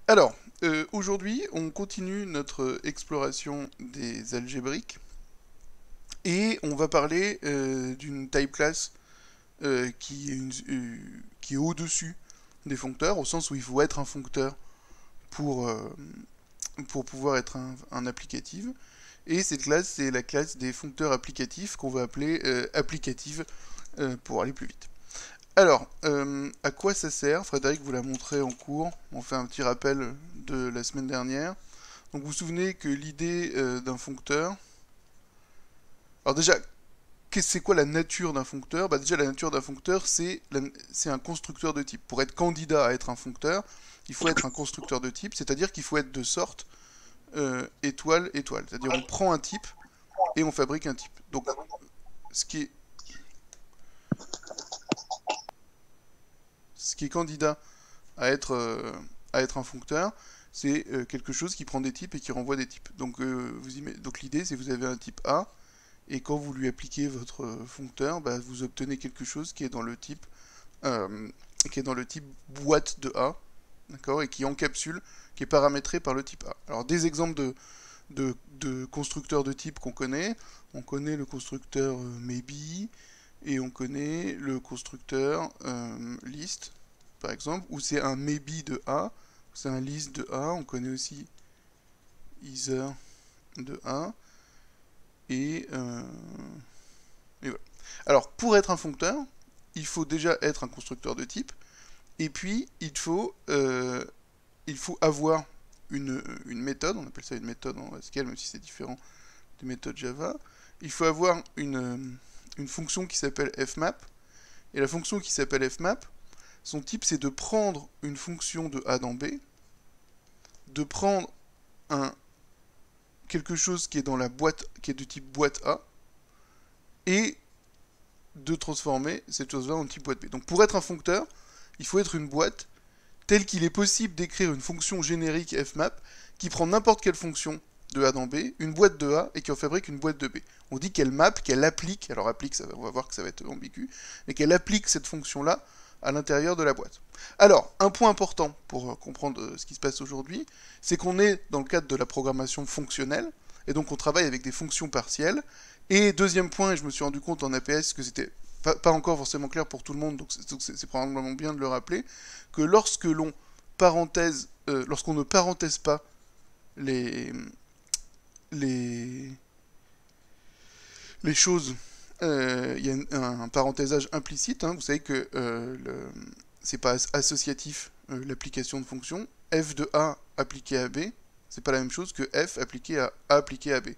Alors, aujourd'hui, on continue notre exploration des algébriques et on va parler d'une type class qui est au-dessus des foncteurs, au sens où il faut être un foncteur pour, euh, pour pouvoir être un applicative. Et cette classe, c'est la classe des foncteurs applicatifs qu'on va appeler applicative pour aller plus vite. Alors, à quoi ça sert? Frédéric vous l'a montré en cours. On fait un petit rappel de la semaine dernière. Donc vous vous souvenez que l'idée d'un foncteur... Alors déjà, c'est quoi la nature d'un foncteur? Bah déjà, la nature d'un foncteur, c'est un constructeur de type. Pour être candidat à être un foncteur, il faut être un constructeur de type, c'est-à-dire qu'il faut être de sorte étoile, étoile. C'est-à-dire on prend un type et on fabrique un type. Donc, ce qui est, ce qui est candidat à être un foncteur, c'est quelque chose qui prend des types et qui renvoie des types. Donc, donc l'idée, c'est que vous avez un type A, et quand vous lui appliquez votre foncteur, bah, vous obtenez quelque chose euh, qui est dans le type boîte de A, d'accord, et qui encapsule, qui est paramétré par le type A. Alors des exemples de constructeurs de type qu'on connaît, on connaît le constructeur maybe, et on connaît le constructeur list, par exemple, où c'est un maybe de A, c'est un list de A, on connaît aussi either de A, et, euh, et voilà. Alors, pour être un foncteur, il faut déjà être un constructeur de type, et puis il faut avoir une méthode, on appelle ça une méthode en SQL, même si c'est différent des méthodes Java. Il faut avoir une fonction qui s'appelle fmap, et la fonction qui s'appelle fmap, son type c'est de prendre une fonction de A dans B, de prendre un, quelque chose qui est dans la boîte, qui est de type boîte A, et de transformer cette chose-là en type boîte B. Donc pour être un foncteur, il faut être une boîte telle qu'il est possible d'écrire une fonction générique fmap qui prend n'importe quelle fonction de A dans B, une boîte de A, et qui en fabrique une boîte de B. On dit qu'elle map, qu'elle applique, alors applique, on va voir que ça va être ambigu, mais qu'elle applique cette fonction-là à l'intérieur de la boîte. Alors, un point important pour comprendre ce qui se passe aujourd'hui, c'est qu'on est dans le cadre de la programmation fonctionnelle, et donc on travaille avec des fonctions partielles. Et deuxième point, et je me suis rendu compte en APS que c'était pas encore forcément clair pour tout le monde, donc c'est probablement bien de le rappeler, que lorsque l'on parenthèse, lorsqu'on ne parenthèse pas les, les, les choses, il y a un parenthésage implicite, hein, vous savez que c'est pas associatif l'application de fonction. F de A appliqué à B, c'est pas la même chose que F appliqué à A appliqué à B.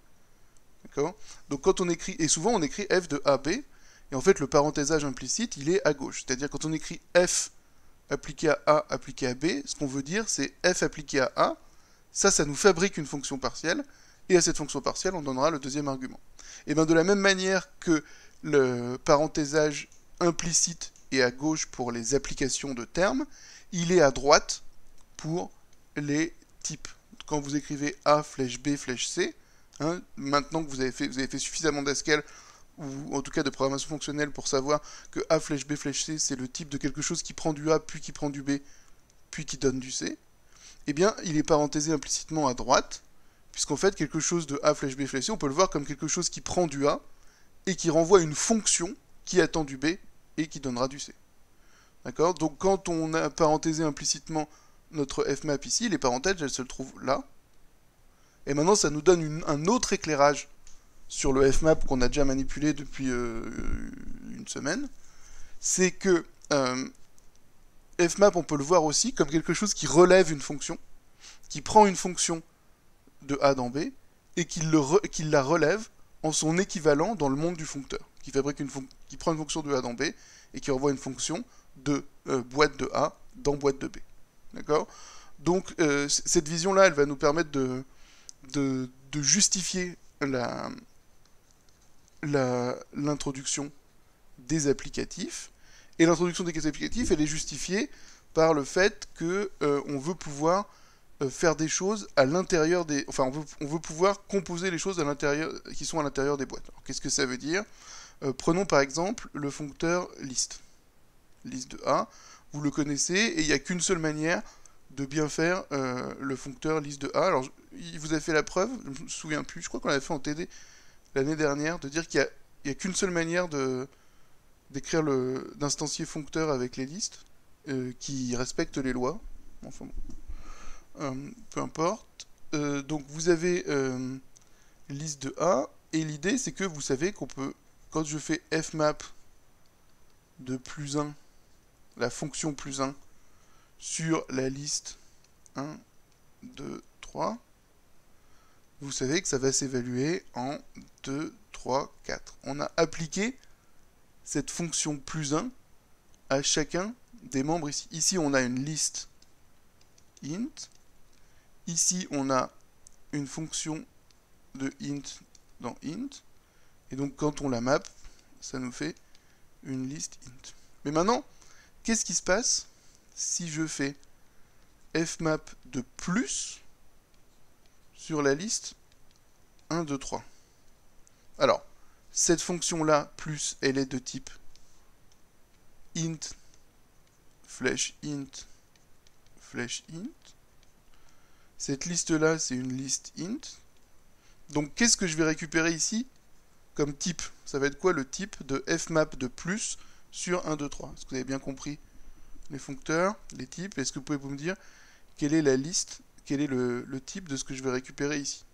D'accord? Donc quand on écrit, et souvent on écrit F de AB, et en fait le parenthésage implicite il est à gauche. C'est-à-dire quand on écrit F appliqué à A appliqué à B, ce qu'on veut dire c'est F appliqué à A, ça nous fabrique une fonction partielle, et à cette fonction partielle on donnera le deuxième argument. Et bien de la même manière que le parenthésage implicite est à gauche pour les applications de termes, il est à droite pour les types. Quand vous écrivez A flèche B flèche C, hein, maintenant que vous avez fait suffisamment d'Haskell, ou en tout cas de programmation fonctionnelle pour savoir que A flèche B flèche C c'est le type de quelque chose qui prend du A, puis qui prend du B, puis qui donne du C, eh bien il est parenthésé implicitement à droite, puisqu'en fait quelque chose de A flèche B flèche C, on peut le voir comme quelque chose qui prend du A, et qui renvoie une fonction qui attend du B, et qui donnera du C. D'accord? Donc quand on a parenthésé implicitement notre fmap ici, les parenthèses elles se trouvent là, et maintenant ça nous donne un autre éclairage sur le fmap qu'on a déjà manipulé depuis une semaine, c'est que fmap on peut le voir aussi comme quelque chose qui relève une fonction, qui prend une fonction de A dans B, et qui la relève en son équivalent dans le monde du foncteur, qui prend une fonction de A dans B, et qui envoie une fonction de boîte de A dans boîte de B. D'accord? Donc cette vision-là, elle va nous permettre de justifier l'introduction des applicatifs. Et l'introduction des applicatifs, elle est justifiée par le fait que on veut pouvoir faire des choses à l'intérieur des... Enfin, on veut pouvoir composer les choses à l'intérieur, qui sont à l'intérieur des boîtes. Alors, qu'est-ce que ça veut dire? Prenons par exemple le foncteur list. List de A, vous le connaissez, et il n'y a qu'une seule manière de bien faire le foncteur liste de A. Alors, il vous a fait la preuve, je me souviens plus, je crois qu'on l'avait fait en TD l'année dernière, de dire qu'il n'y a qu'une seule manière d'écrire d'instancier foncteur avec les listes qui respectent les lois. Enfin bon. Peu importe. Donc vous avez liste de A, et l'idée c'est que vous savez qu'on peut, quand je fais fmap de plus 1, la fonction plus 1, sur la liste 1, 2, 3, vous savez que ça va s'évaluer en 2, 3, 4. On a appliqué cette fonction plus 1 à chacun des membres ici. Ici, on a une liste int. Ici, on a une fonction de int dans int. Et donc, quand on la map, ça nous fait une liste int. Mais maintenant, qu'est-ce qui se passe si je fais fmap de plus sur la liste 1, 2, 3? Alors, cette fonction-là, plus, elle est de type int, flèche int, flèche int. Cette liste-là, c'est une liste int. Donc, qu'est-ce que je vais récupérer ici comme type? Ça va être quoi le type de fmap de plus sur 1, 2, 3? Est-ce que vous avez bien compris les foncteurs, les types? Est-ce que vous pouvez me dire quelle est la liste, quel est le type de ce que je vais récupérer ici?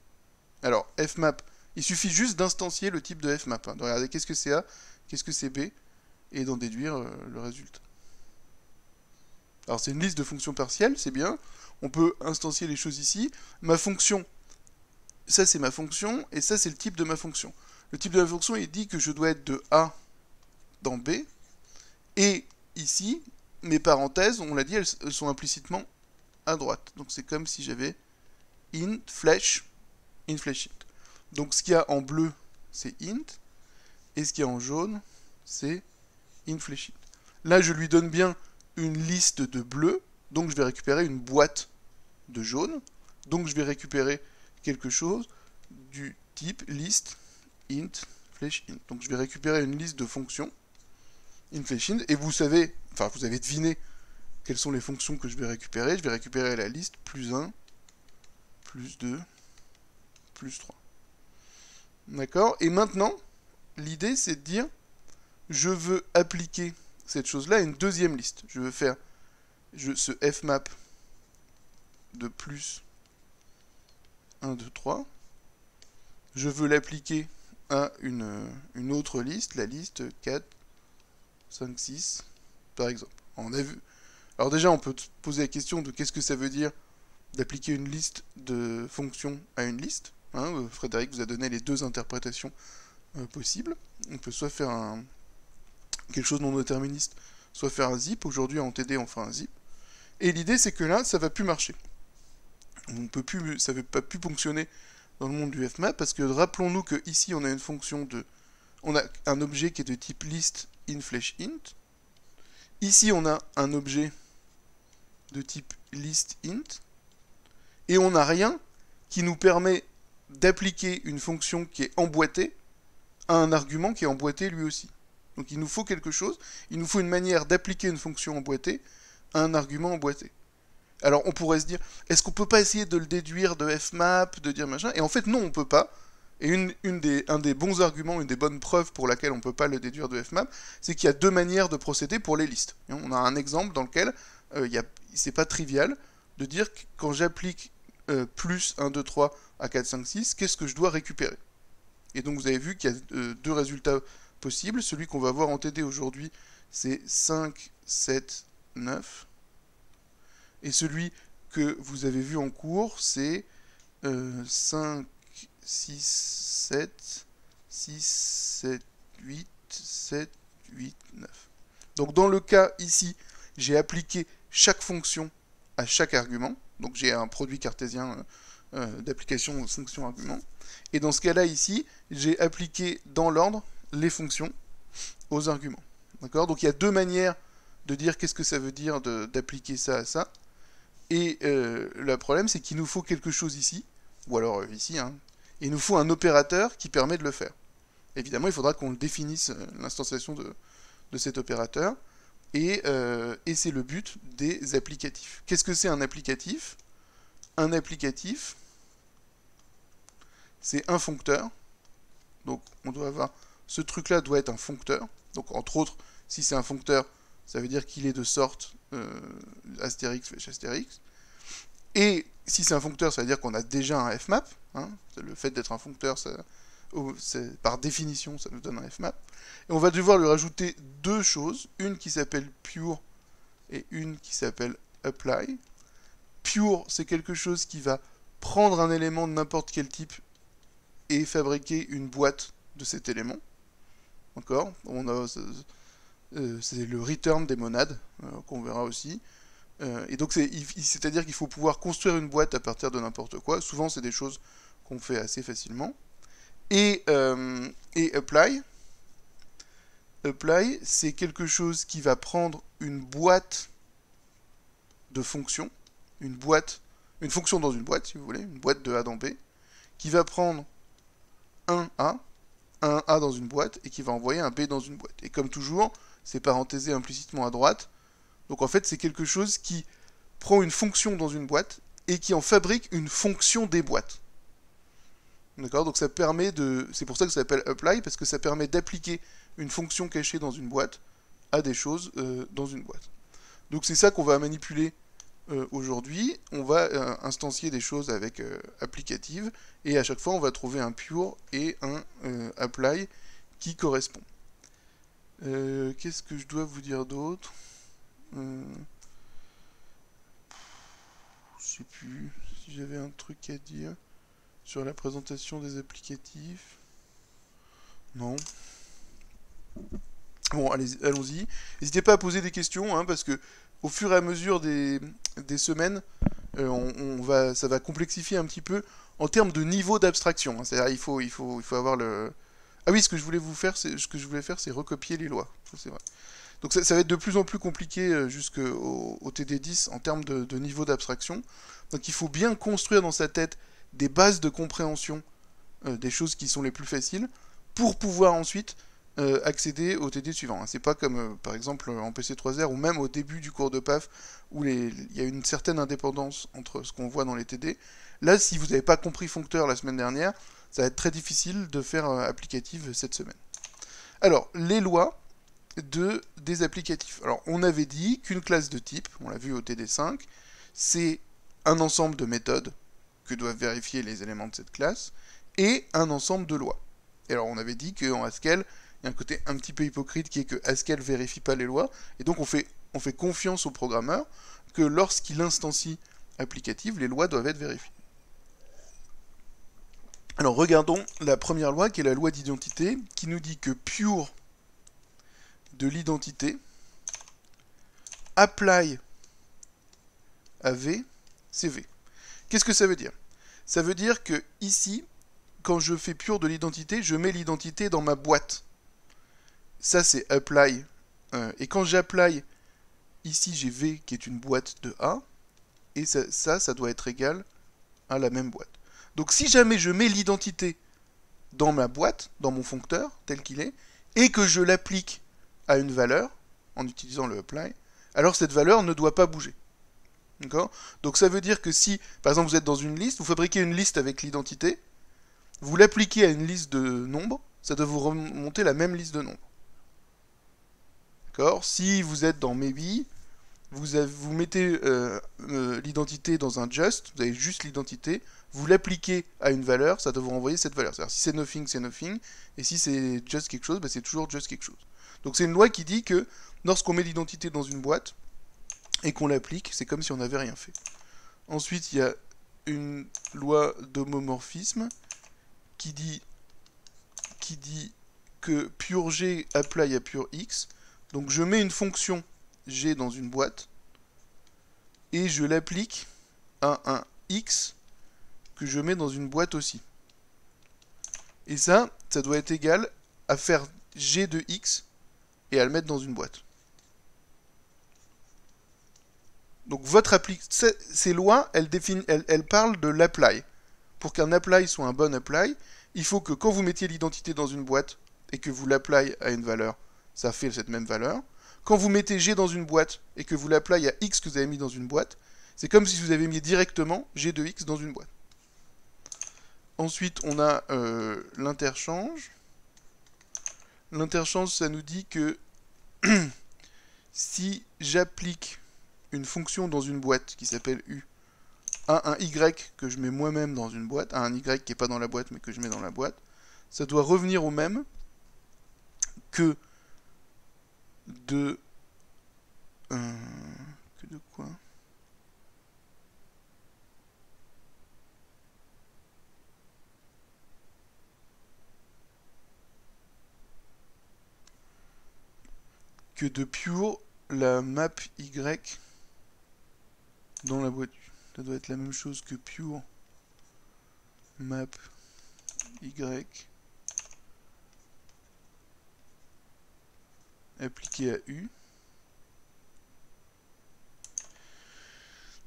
Alors, fmap, il suffit juste d'instancier le type de fmap, de regarder qu'est-ce que c'est A, qu'est-ce que c'est B, et d'en déduire le résultat. Alors, c'est une liste de fonctions partielles, c'est bien. On peut instancier les choses ici. Ma fonction, ça c'est ma fonction, et ça c'est le type de ma fonction. Le type de ma fonction, il dit que je dois être de A dans B, et ici, mes parenthèses, on l'a dit, elles sont implicitement à droite. Donc c'est comme si j'avais int, flèche, int. Donc ce qu'il y a en bleu, c'est int, et ce qu'il y a en jaune, c'est int. Là, je lui donne bien une liste de bleu, donc je vais récupérer une boîte de jaune, donc je vais récupérer quelque chose du type list int, flèche int. Donc je vais récupérer une liste de fonctions int, flèche int, et vous savez, enfin vous avez deviné quelles sont les fonctions que je vais récupérer. Je vais récupérer la liste plus 1, plus 2, plus 3. D'accord? Et maintenant, l'idée c'est de dire, je veux appliquer cette chose-là à une deuxième liste. Je veux faire ce fmap de plus 1, 2, 3. Je veux l'appliquer à une autre liste, la liste 4, 5, 6, par exemple. On a vu. Alors déjà, on peut poser la question de qu'est-ce que ça veut dire d'appliquer une liste de fonctions à une liste. Hein, Frédéric vous a donné les deux interprétations possibles. On peut soit faire quelque chose non déterministe, soit faire un zip. Aujourd'hui, en TD, on fera un zip. Et l'idée, c'est que là, ça va plus marcher. Ça ne va pas plus fonctionner dans le monde du fmap, parce que rappelons-nous que ici, on a une fonction on a un objet qui est de type list in flèche int. Ici, on a un objet de type list int. Et on n'a rien qui nous permet d'appliquer une fonction qui est emboîtée à un argument qui est emboîté lui aussi. Donc il nous faut quelque chose, il nous faut une manière d'appliquer une fonction emboîtée à un argument emboîté. Alors on pourrait se dire, est-ce qu'on peut pas essayer de le déduire de fmap, de dire machin? Et en fait non, on peut pas. Et un des bons arguments, une des bonnes preuves pour laquelle on ne peut pas le déduire de fmap, c'est qu'il y a deux manières de procéder pour les listes. Et on a un exemple dans lequel c'est pas trivial de dire que quand j'applique plus 1, 2, 3 à 4, 5, 6, qu'est-ce que je dois récupérer? Et donc vous avez vu qu'il y a deux résultats possibles. Celui qu'on va voir en TD aujourd'hui, c'est 5, 7, 9. Et celui que vous avez vu en cours, c'est 5, 6, 7, 6, 7, 8, 7, 8, 9. Donc dans le cas ici, j'ai appliqué chaque fonction à chaque argument. Donc j'ai un produit cartésien d'application fonction-argument. Et dans ce cas-là ici, j'ai appliqué dans l'ordre les fonctions aux arguments. D'accord? Donc il y a deux manières de dire qu'est-ce que ça veut dire d'appliquer ça à ça. Et le problème, c'est qu'il nous faut quelque chose ici, ou alors ici, hein, et il nous faut un opérateur qui permet de le faire. Évidemment, il faudra qu'on définisse l'instanciation de cet opérateur. et c'est le but des applicatifs. Qu'est-ce que c'est un applicatif? Un applicatif, c'est un foncteur. Donc on doit avoir, ce truc-là doit être un foncteur. Donc entre autres, si c'est un foncteur, ça veut dire qu'il est de sorte astérix flèche astérix. Et si c'est un foncteur, ça veut dire qu'on a déjà un fmap. Hein. Le fait d'être un foncteur, par définition, ça nous donne un fmap. Et on va devoir lui rajouter deux choses, une qui s'appelle pure et une qui s'appelle apply. Pure, c'est quelque chose qui va prendre un élément de n'importe quel type et fabriquer une boîte de cet élément. D'accord? C'est le return des monades, qu'on verra aussi. Et donc c'est-à-dire qu'il faut pouvoir construire une boîte à partir de n'importe quoi. Souvent c'est des choses qu'on fait assez facilement. Et apply, c'est quelque chose qui va prendre une boîte de fonctions, une fonction dans une boîte si vous voulez, une boîte de A dans B, qui va prendre un A dans une boîte et qui va envoyer un B dans une boîte. Et comme toujours, c'est parenthésé implicitement à droite. Donc en fait, c'est quelque chose qui prend une fonction dans une boîte et qui en fabrique une fonction des boîtes. D'accord? Donc ça permet de... C'est pour ça que ça s'appelle apply, parce que ça permet d'appliquer une fonction cachée dans une boîte à des choses dans une boîte. Donc c'est ça qu'on va manipuler aujourd'hui. On va instancier des choses avec applicative, et à chaque fois on va trouver un pure et un apply qui correspond. Qu'est-ce que je dois vous dire d'autre? Je sais plus si j'avais un truc à dire sur la présentation des applicatifs. Non. Bon, allons-y. N'hésitez pas à poser des questions, hein, parce que au fur et à mesure des semaines, ça va complexifier un petit peu en termes de niveau d'abstraction. Hein. C'est-à-dire, il faut avoir le... Ah oui, ce que je voulais faire, c'est recopier les lois. C'est vrai. Donc ça va être de plus en plus compliqué jusqu'au TD10 en termes de niveau d'abstraction. Donc il faut bien construire dans sa tête des bases de compréhension des choses qui sont les plus faciles pour pouvoir ensuite accéder au TD suivant. C'est pas comme par exemple en PC3R ou même au début du cours de PAF où il y a une certaine indépendance entre ce qu'on voit dans les TD. Là, si vous n'avez pas compris foncteur la semaine dernière, ça va être très difficile de faire applicative cette semaine. Alors, les lois des applicatifs. Alors, on avait dit qu'une classe de type, on l'a vu au TD5, c'est un ensemble de méthodes que doivent vérifier les éléments de cette classe, et un ensemble de lois. Et alors, on avait dit qu'en Haskell, il y a un côté un petit peu hypocrite qui est que Haskell ne vérifie pas les lois, et donc on fait confiance au programmeur que lorsqu'il instancie applicative, les lois doivent être vérifiées. Alors, regardons la première loi, qui est la loi d'identité, qui nous dit que pure de l'identité apply à V, c'est V. Qu'est-ce que ça veut dire? Ça veut dire que ici, quand je fais pure de l'identité, je mets l'identité dans ma boîte. Ça, c'est apply. Et quand j'apply, ici, j'ai V qui est une boîte de A, et ça doit être égal à la même boîte. Donc si jamais je mets l'identité dans ma boîte, dans mon foncteur, tel qu'il est, et que je l'applique à une valeur, en utilisant le apply, alors cette valeur ne doit pas bouger. D'accord? Donc ça veut dire que si, par exemple, vous êtes dans une liste, vous fabriquez une liste avec l'identité, vous l'appliquez à une liste de nombres, ça doit vous remonter la même liste de nombres. D'accord? Si vous êtes dans maybe, vous mettez l'identité dans un just, vous avez juste l'identité, vous l'appliquez à une valeur, ça doit vous renvoyer cette valeur. C'est-à-dire si c'est nothing, et si c'est just quelque chose, c'est toujours just quelque chose. Donc c'est une loi qui dit que lorsqu'on met l'identité dans une boîte et qu'on l'applique, c'est comme si on n'avait rien fait. Ensuite, il y a une loi d'homomorphisme qui dit que pure G apply à pure X. Donc je mets une fonction G dans une boîte et je l'applique à un X que je mets dans une boîte aussi. Et ça doit être égal à faire G de X et à le mettre dans une boîte. Donc ces lois, elles parlent de l'apply. Pour qu'un apply soit un bon apply, il faut que quand vous mettiez l'identité dans une boîte et que vous l'apply à une valeur, ça fait cette même valeur. quand vous mettez G dans une boîte et que vous l'appelez à X que vous avez mis dans une boîte, c'est comme si vous avez mis directement G de X dans une boîte. Ensuite, on a l'interchange. L'interchange, ça nous dit que si j'applique une fonction dans une boîte qui s'appelle U à un Y que je mets moi-même dans une boîte, à un Y qui n'est pas dans la boîte mais que je mets dans la boîte, ça doit revenir au même que de... que de quoi? Que de pure la map Y dans la boîte. Ça doit être la même chose que pure map Y appliqué à U.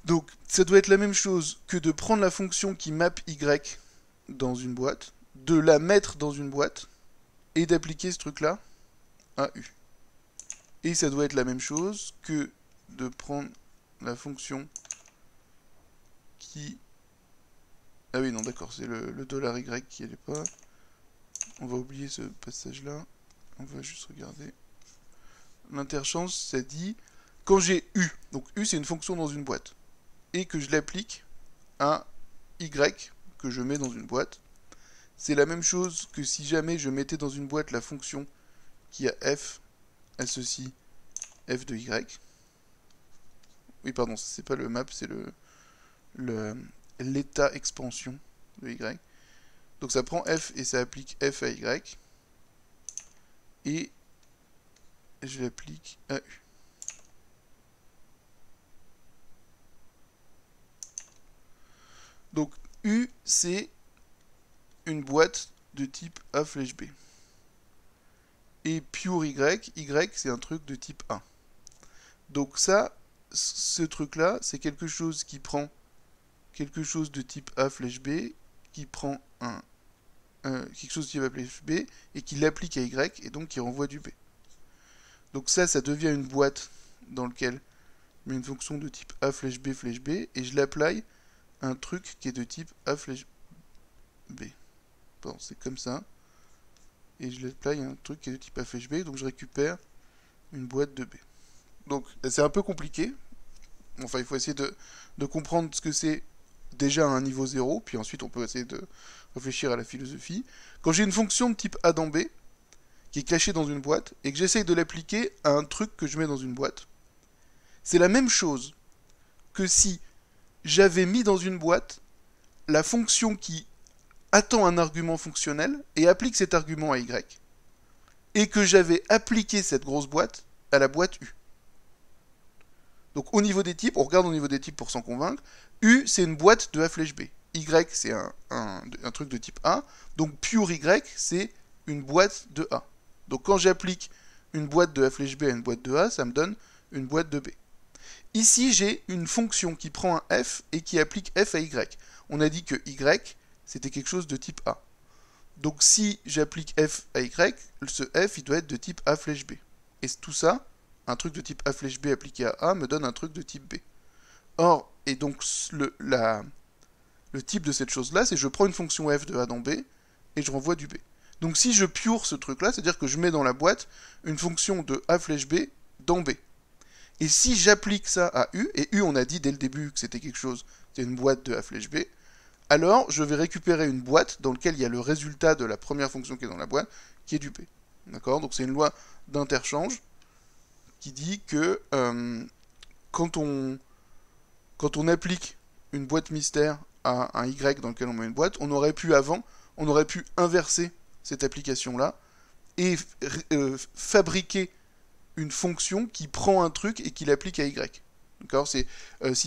Donc, ça doit être la même chose que de prendre la fonction qui map Y dans une boîte, de la mettre dans une boîte, et d'appliquer ce truc-là à U. Et ça doit être la même chose que de prendre la fonction qui... Ah oui, non, d'accord, c'est le $y qui n'est pas. On va oublier ce passage-là. On va juste regarder. L'interchange, ça dit... Quand j'ai U, donc U c'est une fonction dans une boîte, et que je l'applique à Y que je mets dans une boîte, c'est la même chose que si jamais je mettais dans une boîte la fonction qui a F associe F de Y. Oui, pardon, c'est pas le map, c'est l'état expansion de Y. Donc ça prend F et ça applique F à Y. Et je l'applique à U. Donc U, c'est une boîte de type A flèche B. Et pure Y, Y, c'est un truc de type A. Donc ça, ce truc-là, c'est quelque chose qui prend quelque chose de type A flèche B, qui prend quelque chose de type A flèche B, et qui l'applique à Y, et donc qui renvoie du B. Donc ça devient une boîte dans laquelle je mets une fonction de type A flèche B, et je l'applie à un truc qui est de type A flèche B. Bon, c'est comme ça. Et je l'applie à un truc qui est de type A flèche B, donc je récupère une boîte de B. Donc c'est un peu compliqué. Enfin, il faut essayer de comprendre ce que c'est déjà à un niveau 0, puis ensuite on peut essayer de réfléchir à la philosophie. Quand j'ai une fonction de type A dans B, qui est cachée dans une boîte, et que j'essaye de l'appliquer à un truc que je mets dans une boîte, c'est la même chose que si j'avais mis dans une boîte la fonction qui attend un argument fonctionnel et applique cet argument à Y, et que j'avais appliqué cette grosse boîte à la boîte U. Donc au niveau des types, on regarde au niveau des types pour s'en convaincre, U c'est une boîte de A flèche B, Y c'est un truc de type A, donc pure Y c'est une boîte de A. Donc quand j'applique une boîte de A flèche B à une boîte de A, ça me donne une boîte de B. Ici j'ai une fonction qui prend un F et qui applique F à Y. On a dit que Y c'était quelque chose de type A. Donc si j'applique F à Y, ce F il doit être de type A flèche B. Et tout ça, un truc de type A flèche B appliqué à A me donne un truc de type B. Or, et donc le type de cette chose-là, c'est je prends une fonction F de A dans B et je renvoie du B. Donc si je pure ce truc-là, c'est-à-dire que je mets dans la boîte une fonction de A flèche B dans B. Et si j'applique ça à U, et U on a dit dès le début que c'était quelque chose, c'était une boîte de A flèche B, alors je vais récupérer une boîte dans laquelle il y a le résultat de la première fonction qui est dans la boîte, qui est du B. D'accord? Donc c'est une loi d'interchange qui dit que quand on applique une boîte mystère à un Y dans lequel on met une boîte, on aurait pu inverser cette application-là et fabriquer une fonction qui prend un truc et qui l'applique à Y. D'accord? Si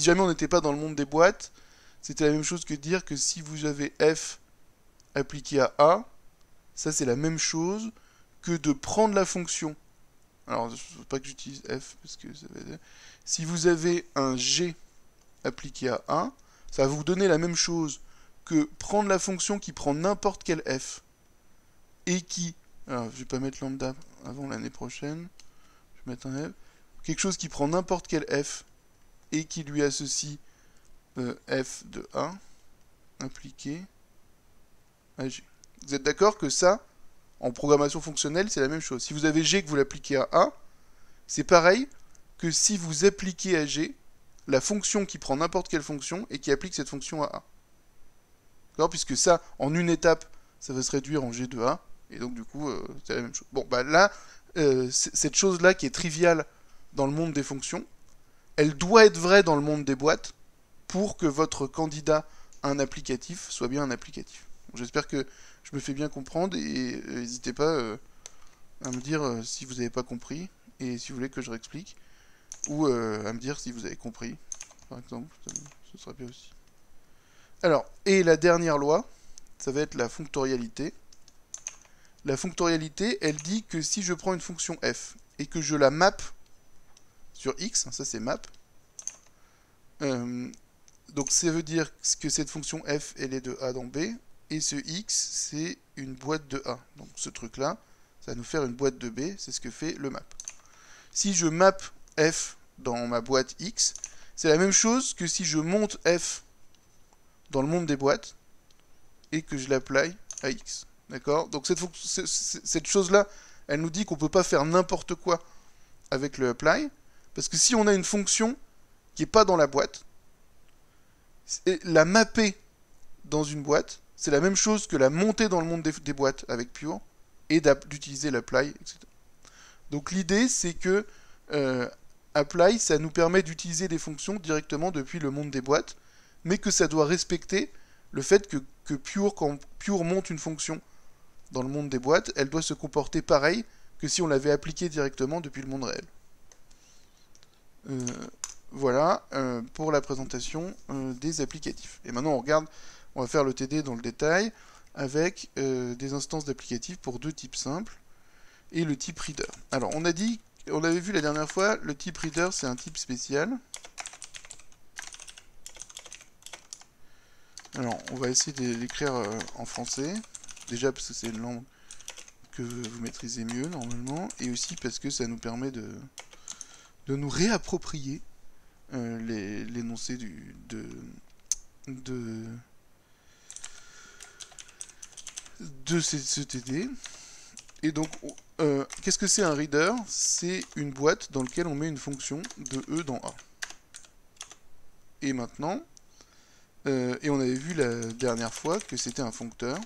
jamais on n'était pas dans le monde des boîtes, c'était la même chose que de dire que si vous avez F appliqué à A, ça c'est la même chose que de prendre la fonction. Alors, je ne veux pas que j'utilise F, parce que ça va être... Si vous avez un G appliqué à A, ça va vous donner la même chose que prendre la fonction qui prend n'importe quel F, et qui... Alors, je vais pas mettre lambda avant l'année prochaine. Je mettre un F. Quelque chose qui prend n'importe quel F et qui lui associe F de A impliqué à G. Vous êtes d'accord que ça, en programmation fonctionnelle, c'est la même chose. Si vous avez G que vous l'appliquez à A, c'est pareil que si vous appliquez à G la fonction qui prend n'importe quelle fonction et qui applique cette fonction à A. D'accord? Puisque ça, en une étape, ça va se réduire en G de A, et donc du coup, c'est la même chose. Bon, bah là, cette chose-là qui est triviale dans le monde des fonctions, elle doit être vraie dans le monde des boîtes pour que votre candidat à un applicatif soit bien un applicatif. J'espère que je me fais bien comprendre, et n'hésitez pas à me dire si vous n'avez pas compris, et si vous voulez que je réexplique, ou à me dire si vous avez compris, par exemple, ce serait bien aussi. Alors, et la dernière loi, ça va être la fonctorialité. La fonctorialité, elle dit que si je prends une fonction f, et que je la map sur x, ça c'est map, donc ça veut dire que cette fonction f, elle est de A dans B, et ce x, c'est une boîte de A. Donc ce truc-là, ça va nous faire une boîte de B, c'est ce que fait le map. Si je map f dans ma boîte x, c'est la même chose que si je monte f dans le monde des boîtes, et que je l'apply à x. D'accord? Donc cette chose-là, elle nous dit qu'on ne peut pas faire n'importe quoi avec le apply, parce que si on a une fonction qui n'est pas dans la boîte, la mapper dans une boîte, c'est la même chose que la monter dans le monde des boîtes avec Pure, et d'utiliser l'apply, etc. Donc l'idée, c'est que apply, ça nous permet d'utiliser des fonctions directement depuis le monde des boîtes, mais que ça doit respecter le fait que Pure, quand Pure monte une fonction dans le monde des boîtes, elle doit se comporter pareil que si on l'avait appliquée directement depuis le monde réel. Voilà pour la présentation des applicatifs. Et maintenant on va faire le TD dans le détail avec des instances d'applicatifs pour deux types simples et le type reader. Alors on avait vu la dernière fois, le type reader c'est un type spécial. Alors on va essayer de l'écrire en français, déjà parce que c'est une langue que vous maîtrisez mieux normalement, et aussi parce que ça nous permet de nous réapproprier l'énoncé de ce TD. Et donc, qu'est-ce que c'est un reader? C'est une boîte dans laquelle on met une fonction de E dans A. Et maintenant, et on avait vu la dernière fois que c'était un foncteur.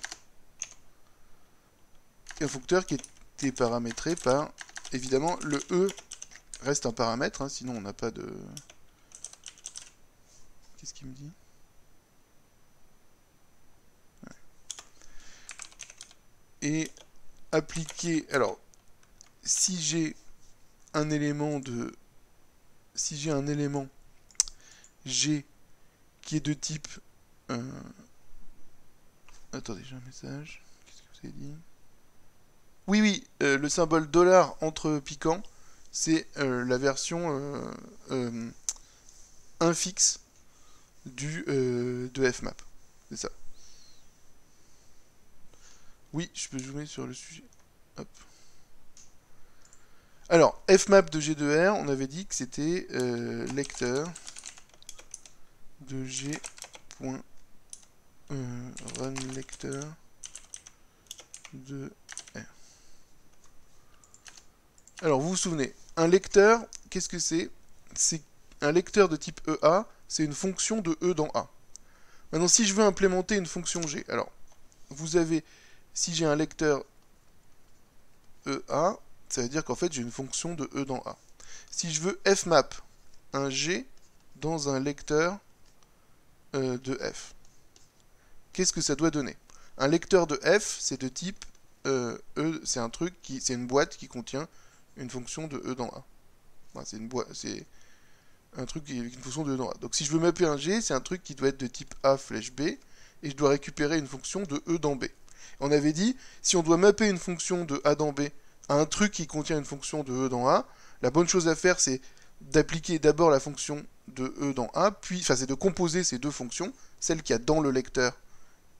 Un foncteur qui était paramétré par, évidemment, le E reste un paramètre, hein, sinon on n'a pas de... Qu'est-ce qu'il me dit? Ouais. Et appliquer... Alors, si j'ai un élément de... Si j'ai un élément G qui est de type... Attendez, j'ai un message. Qu'est-ce que vous avez dit? Oui, le symbole $ entre piquants, c'est la version infixe de fmap. C'est ça. Oui, je peux zoomer sur le sujet. Hop. Alors, fmap de G2R, on avait dit que c'était lecteur de G.runLecteur de R. Alors, vous vous souvenez, un lecteur, qu'est-ce que c'est? C'est un lecteur de type EA, c'est une fonction de E dans A. Maintenant, si je veux implémenter une fonction G, alors, vous avez, si j'ai un lecteur EA, ça veut dire qu'en fait, j'ai une fonction de E dans A. Si je veux fmap un G dans un lecteur de F, qu'est-ce que ça doit donner? Un lecteur de F, c'est de type E, c'est un truc qui, c'est une boîte qui contient une fonction de E dans A. Enfin, c'est une boîte, c'est un truc avec une fonction de E dans A. Donc si je veux mapper un G, c'est un truc qui doit être de type A flèche B, et je dois récupérer une fonction de E dans B. On avait dit, si on doit mapper une fonction de A dans B à un truc qui contient une fonction de E dans A, la bonne chose à faire, c'est d'appliquer d'abord la fonction de E dans A, puis, enfin, c'est de composer ces deux fonctions, celle qu'il y a dans le lecteur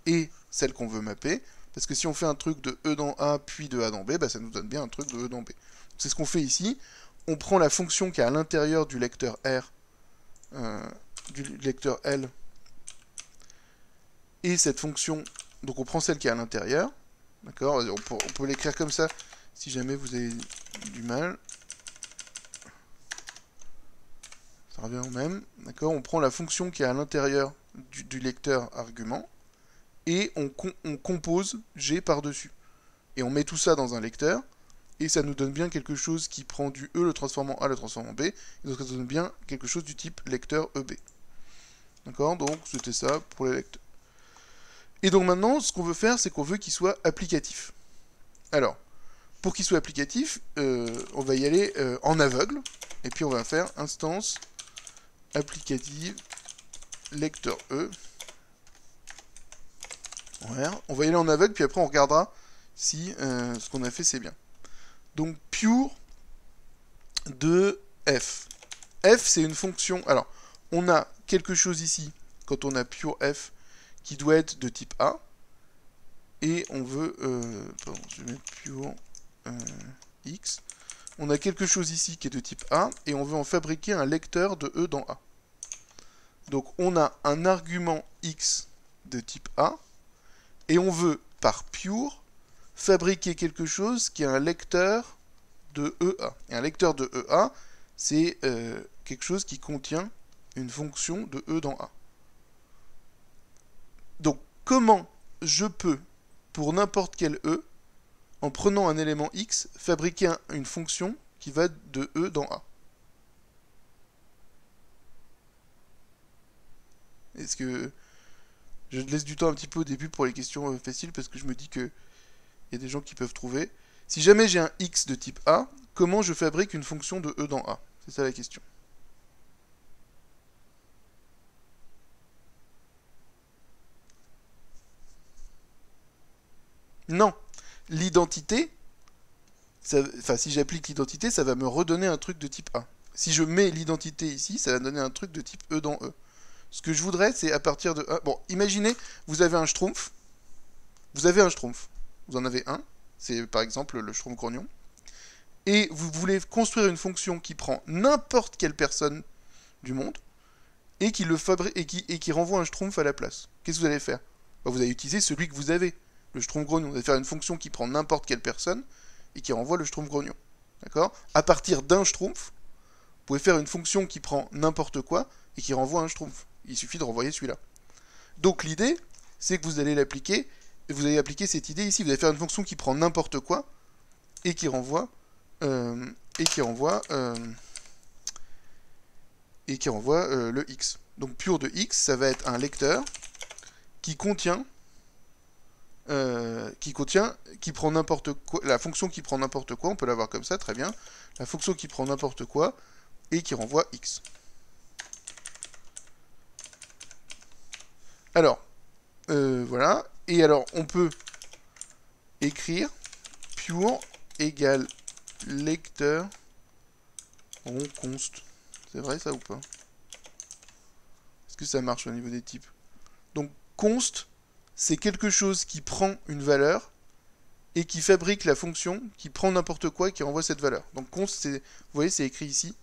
et celle qu'on veut mapper, parce que si on fait un truc de E dans A, puis de A dans B, bah, ça nous donne bien un truc de E dans B. C'est ce qu'on fait ici. on prend la fonction qui est à l'intérieur du lecteur R, du lecteur L, et cette fonction, donc on prend celle qui est à l'intérieur, d'accord, on peut l'écrire comme ça, si jamais vous avez du mal. Ça revient au même, d'accord, on prend la fonction qui est à l'intérieur du lecteur argument, et on compose G par-dessus. Et on met tout ça dans un lecteur, et ça nous donne bien quelque chose qui prend du E, le transforme en A, le transforme en B, et donc ça donne bien quelque chose du type lecteur EB. D'accord? Donc c'était ça pour les lecteurs. Et donc maintenant, ce qu'on veut faire, c'est qu'on veut qu'il soit applicatif. Alors, pour qu'il soit applicatif, on va y aller en aveugle, et puis on va faire instance applicative lecteur E. Ouais, on va y aller en aveugle, puis après on regardera si ce qu'on a fait c'est bien. Donc pure de f. F c'est une fonction. Alors, on a quelque chose ici, quand on a pure f, qui doit être de type A. Et on veut... pardon, je vais mettre pure x. On a quelque chose ici qui est de type A, et on veut en fabriquer un lecteur de E dans A. Donc on a un argument x de type A, et on veut, par pure, fabriquer quelque chose qui est un lecteur de EA. Et un lecteur de EA, c'est quelque chose qui contient une fonction de E dans A. Donc, comment je peux, pour n'importe quel E, en prenant un élément x, fabriquer une fonction qui va de E dans A? Est-ce que... Je laisse du temps un petit peu au début pour les questions faciles, parce que je me dis que il y a des gens qui peuvent trouver. Si jamais j'ai un x de type A, comment je fabrique une fonction de E dans A? C'est ça la question. Non. L'identité, enfin si j'applique l'identité, ça va me redonner un truc de type A. Si je mets l'identité ici, ça va donner un truc de type E dans E. Ce que je voudrais, c'est à partir de... Bon, imaginez, vous avez un schtroumpf. Vous avez un schtroumpf. Vous en avez un. C'est par exemple le schtroumpf grognon. Et vous voulez construire une fonction qui prend n'importe quelle personne du monde et qui, qui renvoie un schtroumpf à la place. Qu'est-ce que vous allez faire? Vous allez utiliser celui que vous avez, le schtroumpf grognon. Vous allez faire une fonction qui prend n'importe quelle personne et qui renvoie le schtroumpf grognon. D'accord? À partir d'un schtroumpf, vous pouvez faire une fonction qui prend n'importe quoi et qui renvoie un schtroumpf. Il suffit de renvoyer celui-là. Donc l'idée, c'est que vous allez l'appliquer, et vous allez appliquer cette idée ici. Vous allez faire une fonction qui prend n'importe quoi et qui renvoie le x. Donc pure de x, ça va être un lecteur qui contient qui prend n'importe quoi, la fonction qui prend n'importe quoi, on peut l'avoir comme ça, très bien. La fonction qui prend n'importe quoi et qui renvoie x. Alors, voilà. Et alors, on peut écrire pure égale lecteur rond const. C'est vrai ça ou pas? Est-ce que ça marche au niveau des types? Donc, const, c'est quelque chose qui prend une valeur et qui fabrique la fonction qui prend n'importe quoi et qui renvoie cette valeur. Donc, const, c'est, vous voyez, c'est écrit ici.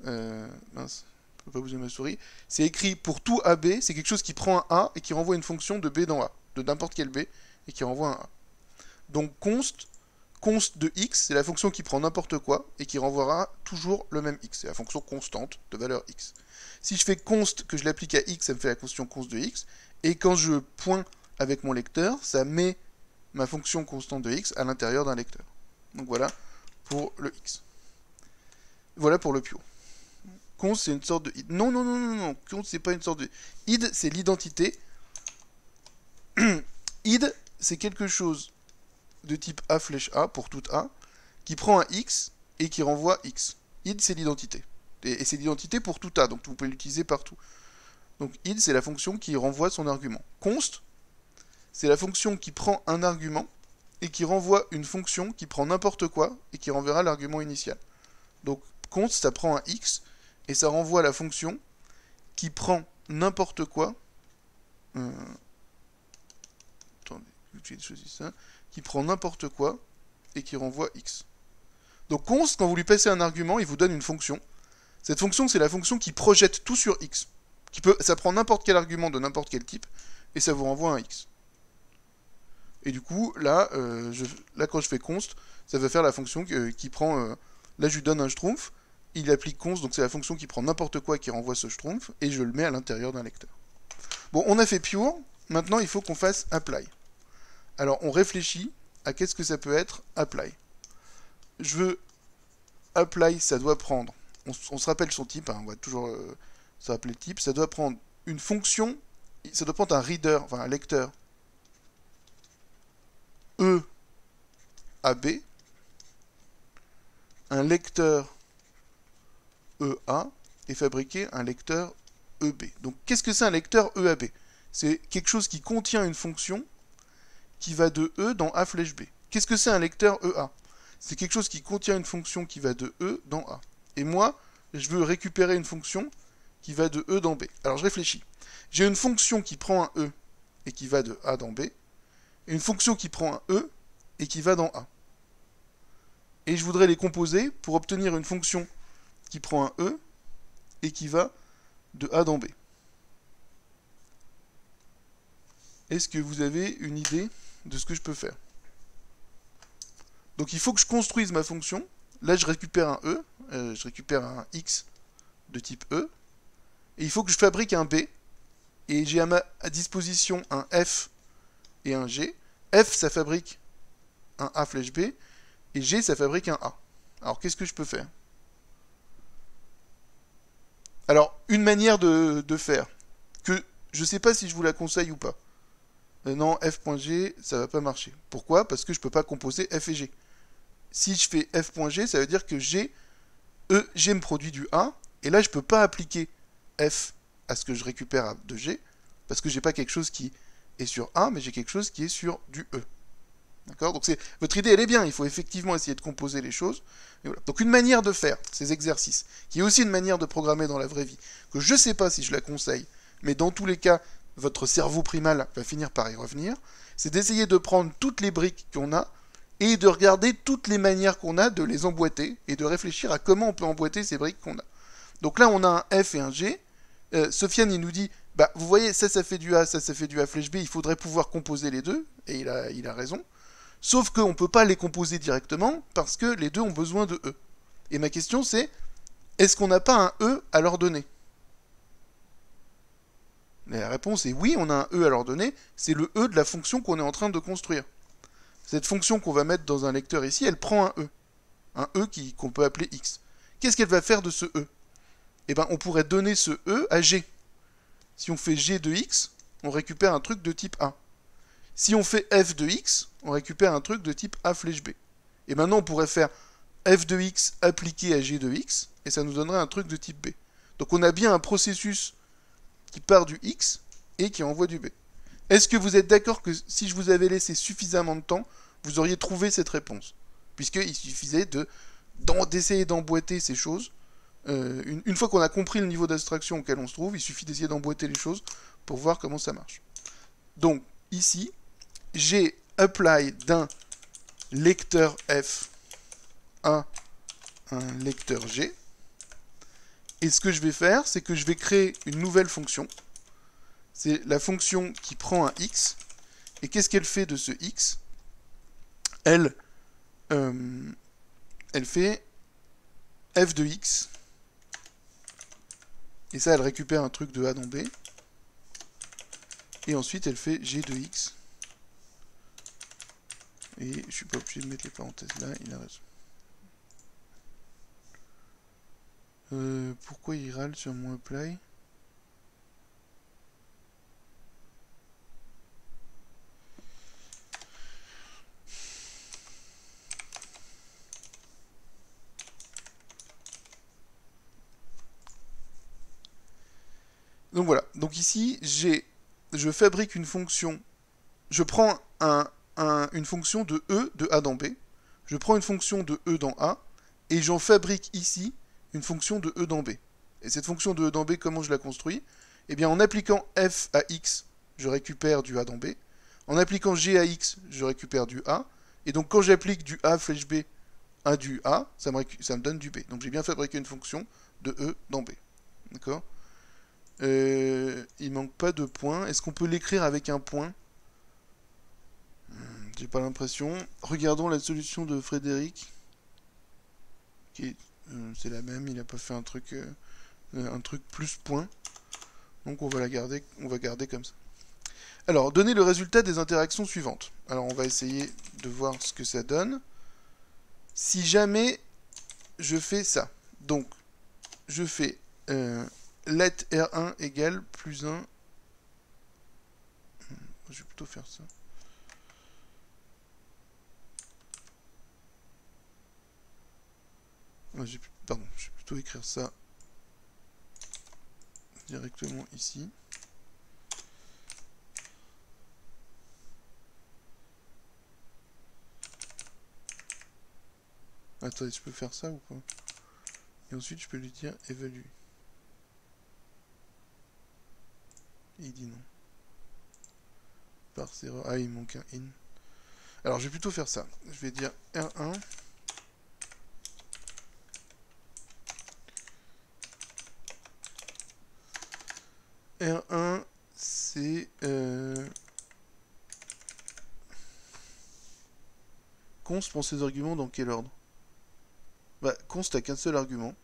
Mince. Je peux pas bouger ma souris, c'est écrit pour tout AB, c'est quelque chose qui prend un A et qui renvoie une fonction de B dans A, de n'importe quel B, et qui renvoie un A. Donc const de x, c'est la fonction qui prend n'importe quoi, et qui renvoiera toujours le même x, c'est la fonction constante de valeur x. Si je fais const, que je l'applique à x, ça me fait la fonction const de x, et quand je pointe avec mon lecteur, ça met ma fonction constante de x à l'intérieur d'un lecteur. Donc voilà pour le x. Voilà pour le pure. Const, c'est une sorte de id. Non, non, non, non, non. Const, c'est pas une sorte de... id, c'est l'identité. id, c'est quelque chose de type A flèche A, pour tout A, qui prend un x et qui renvoie x. Id, c'est l'identité. Et c'est l'identité pour tout A, donc vous pouvez l'utiliser partout. Donc id, c'est la fonction qui renvoie son argument. Const, c'est la fonction qui prend un argument et qui renvoie une fonction qui prend n'importe quoi et qui renverra l'argument initial. Donc const, ça prend un x et ça renvoie la fonction qui prend n'importe quoi. Attendez, j'ai choisi ça. Qui prend n'importe quoi et qui renvoie x. Donc const, quand vous lui passez un argument, il vous donne une fonction. Cette fonction, c'est la fonction qui projette tout sur x. Ça prend n'importe quel argument de n'importe quel type, et ça vous renvoie un x. Et du coup, là, quand je fais const, ça va faire la fonction qui prend... là, je lui donne un schtroumpf, il applique const, donc c'est la fonction qui prend n'importe quoi qui renvoie ce schtroumpf, et je le mets à l'intérieur d'un lecteur. Bon, on a fait pure, maintenant il faut qu'on fasse apply. Alors, on réfléchit à qu'est-ce que ça peut être apply. Je veux apply, ça doit prendre... On se rappelle son type, hein, on va toujours se rappeler le type, ça doit prendre une fonction, ça doit prendre un reader, enfin un lecteur E à B, un lecteur EA, et fabriquer un lecteur EB. Donc qu'est-ce que c'est un lecteur EAB? C'est quelque chose qui contient une fonction qui va de E dans A flèche B. Qu'est-ce que c'est un lecteur EA? C'est quelque chose qui contient une fonction qui va de E dans A. Et moi, je veux récupérer une fonction qui va de E dans B. Alors je réfléchis. J'ai une fonction qui prend un E et qui va de A dans B, et une fonction qui prend un E et qui va dans A. Et je voudrais les composer pour obtenir une fonction qui prend un E et qui va de A dans B. Est-ce que vous avez une idée de ce que je peux faire? Donc il faut que je construise ma fonction. Là, je récupère un E, je récupère un X de type E, et il faut que je fabrique un B, et j'ai à disposition un F et un G. F, ça fabrique un A flèche B, et G, ça fabrique un A. Alors, qu'est-ce que je peux faire? Alors, une manière de faire, que je ne sais pas si je vous la conseille ou pas. Non, F.G, ça va pas marcher. Pourquoi? Parce que je ne peux pas composer F et G. Si je fais F.G, ça veut dire que G me produit du A, et là, je ne peux pas appliquer F à ce que je récupère de G, parce que j'ai pas quelque chose qui est sur A, mais j'ai quelque chose qui est sur du E. D'accord? Donc votre idée, elle est bien, il faut effectivement essayer de composer les choses. Et voilà. Donc une manière de faire ces exercices, qui est aussi une manière de programmer dans la vraie vie, que je ne sais pas si je la conseille, mais dans tous les cas, votre cerveau primal va finir par y revenir, c'est d'essayer de prendre toutes les briques qu'on a, et de regarder toutes les manières qu'on a de les emboîter, et de réfléchir à comment on peut emboîter ces briques qu'on a. Donc là, on a un F et un G. Sofiane, il nous dit, bah, vous voyez, ça fait du A, ça fait du A flèche B, il faudrait pouvoir composer les deux, et il a raison. Sauf qu'on ne peut pas les composer directement, parce que les deux ont besoin de E. Et ma question, c'est, est-ce qu'on n'a pas un E à leur donner? Et la réponse est oui, on a un E à leur donner, c'est le E de la fonction qu'on est en train de construire. Cette fonction qu'on va mettre dans un lecteur ici, elle prend un E qu'on peut appeler X. Qu'est-ce qu'elle va faire de ce E? Eh bien, on pourrait donner ce E à G. Si on fait G de X, on récupère un truc de type A. Si on fait F de X, on récupère un truc de type A flèche B. Et maintenant, on pourrait faire F de X appliqué à G de X, et ça nous donnerait un truc de type B. Donc on a bien un processus qui part du X et qui envoie du B. Est-ce que vous êtes d'accord que si je vous avais laissé suffisamment de temps, vous auriez trouvé cette réponse? Puisqu'il suffisait d'essayer d'emboîter ces choses. Une fois qu'on a compris le niveau d'abstraction auquel on se trouve, il suffit d'essayer d'emboîter les choses pour voir comment ça marche. Donc, ici, j'ai apply d'un lecteur F à un lecteur G. Et ce que je vais faire, c'est que je vais créer une nouvelle fonction. C'est la fonction qui prend un X. Et qu'est-ce qu'elle fait de ce X? Elle fait F de X. Et ça, elle récupère un truc de A dans B. Et ensuite, elle fait G de X. Et je suis pas obligé de mettre les parenthèses là, il a raison. Pourquoi il râle sur mon apply? Donc voilà, donc ici, je fabrique une fonction, je prends une fonction de E de A dans B, je prends une fonction de E dans A, et j'en fabrique ici une fonction de E dans B. Et cette fonction de E dans B, comment je la construis? Eh bien, en appliquant F à X, je récupère du A dans B, en appliquant G à X, je récupère du A, et donc quand j'applique du A flèche B A du A, ça me donne du B. Donc j'ai bien fabriqué une fonction de E dans B. D'accord? Il manque pas de point. Est-ce qu'on peut l'écrire avec un point? J'ai pas l'impression. Regardons la solution de Frédéric. C'est la même, il a pas fait un truc plus point. Donc on va garder comme ça. Alors, donner le résultat des interactions suivantes. Alors on va essayer de voir ce que ça donne. Si jamais je fais ça, donc je fais let R1 égale plus 1. Je vais plutôt faire ça. Pardon, je vais plutôt écrire ça directement ici. Attendez, je peux faire ça ou pas? Et ensuite, je peux lui dire évalue. Et il dit non. Par erreur. Ah, il manque un in. Alors, je vais plutôt faire ça. Je vais dire R1. R1, c'est... const prend ses arguments dans quel ordre? Bah, const a qu'un seul argument.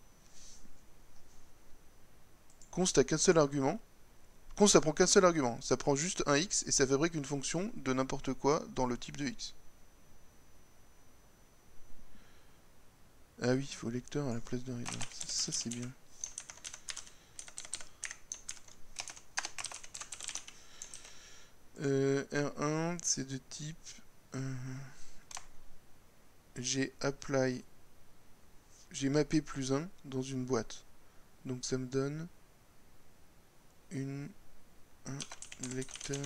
Const a qu'un seul argument. Const, ça prend qu'un seul argument. Ça prend juste un x et ça fabrique une fonction de n'importe quoi dans le type de x. Ah oui, il faut lecteur à la place de reader. Ça c'est bien. R1, c'est de type... j'ai apply... J'ai mappé plus 1 dans une boîte. Donc ça me donne un lecteur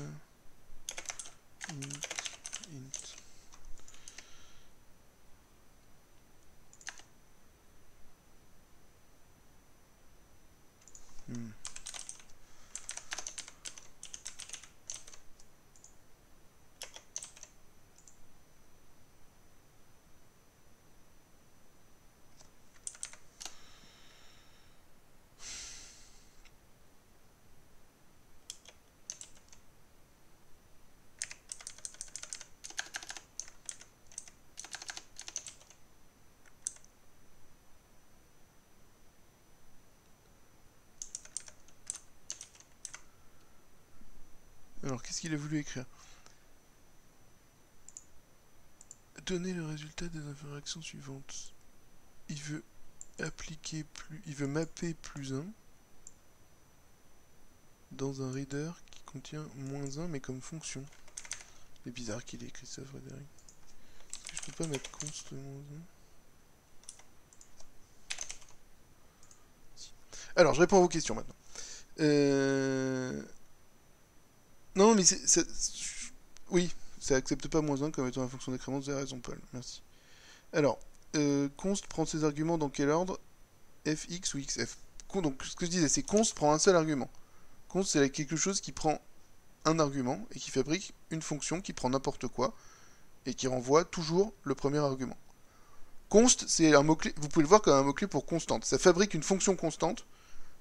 int. Alors, qu'est-ce qu'il a voulu écrire? Donner le résultat des interactions suivantes. Il veut appliquer plus... Il veut mapper plus 1 dans un reader qui contient moins 1, mais comme fonction. C'est bizarre qu'il ait écrit ça, Frédéric. Est-ce que je peux pas mettre const moins 1? Si. Alors, je réponds à vos questions maintenant. Non, mais oui, ça accepte pas moins 1 comme étant la fonction d'incrément, vous avez raison, Paul. Merci. Alors, const prend ses arguments dans quel ordre? Fx ou xf. Donc, ce que je disais, c'est const prend un seul argument. Const, c'est quelque chose qui prend un argument et qui fabrique une fonction qui prend n'importe quoi et qui renvoie toujours le premier argument. Const, c'est un mot-clé, vous pouvez le voir comme un mot-clé pour constante. Ça fabrique une fonction constante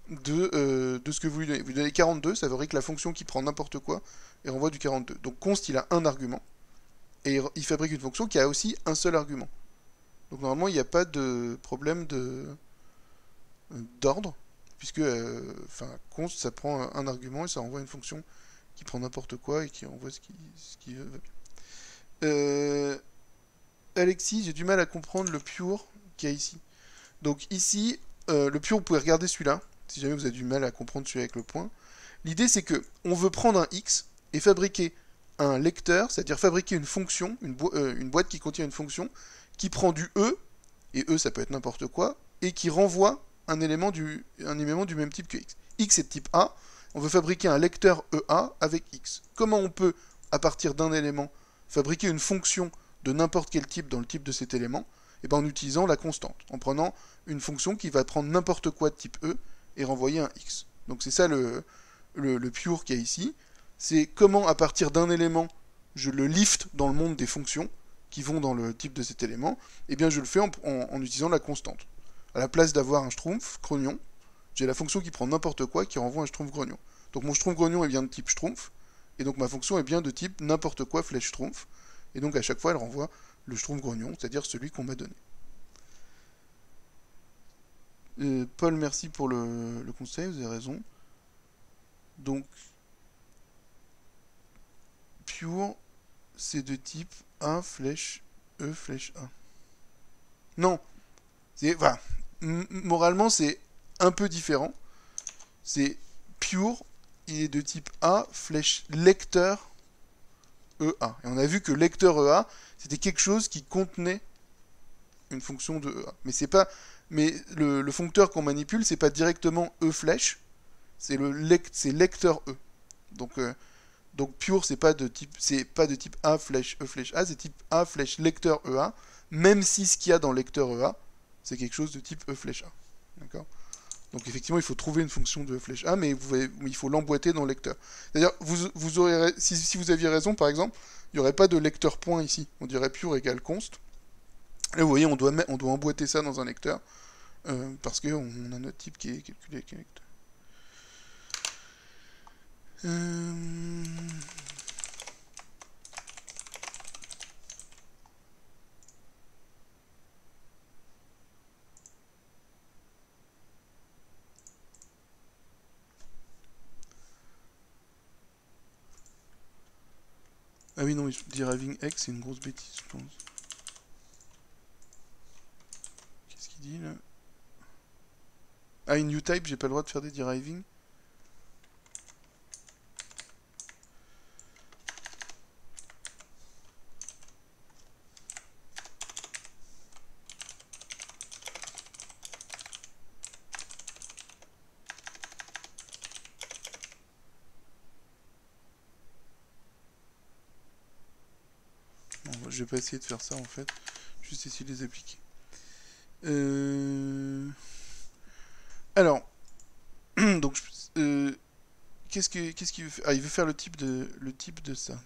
de ce que vous lui donnez. Vous lui donnez 42, ça fabrique la fonction qui prend n'importe quoi et renvoie du 42. Donc const, il a un argument et il fabrique une fonction qui a aussi un seul argument. Donc normalement, il n'y a pas de problème d'ordre, puisque const, ça prend un argument et ça renvoie une fonction qui prend n'importe quoi et qui envoie ce qui va bien. Alexis, j'ai du mal à comprendre le pure qu'il y a ici. Donc ici, le pure, vous pouvez regarder celui-là, si jamais vous avez du mal à comprendre celui avec le point. L'idée, c'est que on veut prendre un x et fabriquer un lecteur, c'est-à-dire fabriquer une fonction, une boîte qui contient une fonction, qui prend du e, et e, ça peut être n'importe quoi, et qui renvoie un élément du même type que x. X est de type A, on veut fabriquer un lecteur EA avec x. Comment on peut, à partir d'un élément, fabriquer une fonction de n'importe quel type dans le type de cet élément? Et ben en utilisant la constante, en prenant une fonction qui va prendre n'importe quoi de type E et renvoyer un x. Donc c'est ça le pure qu'il y a ici. C'est comment, à partir d'un élément, je le lift dans le monde des fonctions, qui vont dans le type de cet élément, eh bien je le fais en utilisant la constante. À la place d'avoir un schtroumpf grognon, j'ai la fonction qui prend n'importe quoi qui renvoie un schtroumpf grognon. Donc mon schtroumpf grognon est bien de type schtroumpf, et donc ma fonction est bien de type n'importe quoi flèche schtroumpf, et donc à chaque fois elle renvoie le schtroumpf grognon, c'est-à-dire celui qu'on m'a donné. Paul, merci pour le conseil, vous avez raison. Donc, pure, c'est de type A flèche E flèche A. Non, enfin, moralement c'est un peu différent. C'est pure, il est de type A flèche lecteur EA. Et on a vu que lecteur EA, c'était quelque chose qui contenait une fonction de EA. Mais c'est pas, mais le foncteur qu'on manipule, c'est pas directement E flèche, c'est lecteur E. Donc pure, c'est pas de type A flèche E flèche A, c'est type A flèche lecteur EA, même si ce qu'il y a dans lecteur EA, c'est quelque chose de type E flèche A. D'accord ? Donc effectivement, il faut trouver une fonction de E flèche A, mais il faut l'emboîter dans le lecteur. C'est-à-dire, vous aurez, si vous aviez raison, par exemple, il n'y aurait pas de lecteur point ici. On dirait pure égale const. Là, vous voyez, on doit emboîter ça dans un lecteur, parce qu'on a notre type qui est calculé avec un lecteur. Ah oui, non, deriving x, c'est une grosse bêtise, je pense. Qu'est-ce qu'il dit, là? Ah, une new type, j'ai pas le droit de faire des deriving. Bon, je vais pas essayer de faire ça en fait, juste essayer de les appliquer. Alors, donc, qu'est-ce qu'il veut faire? Ah, il veut faire le type de ça.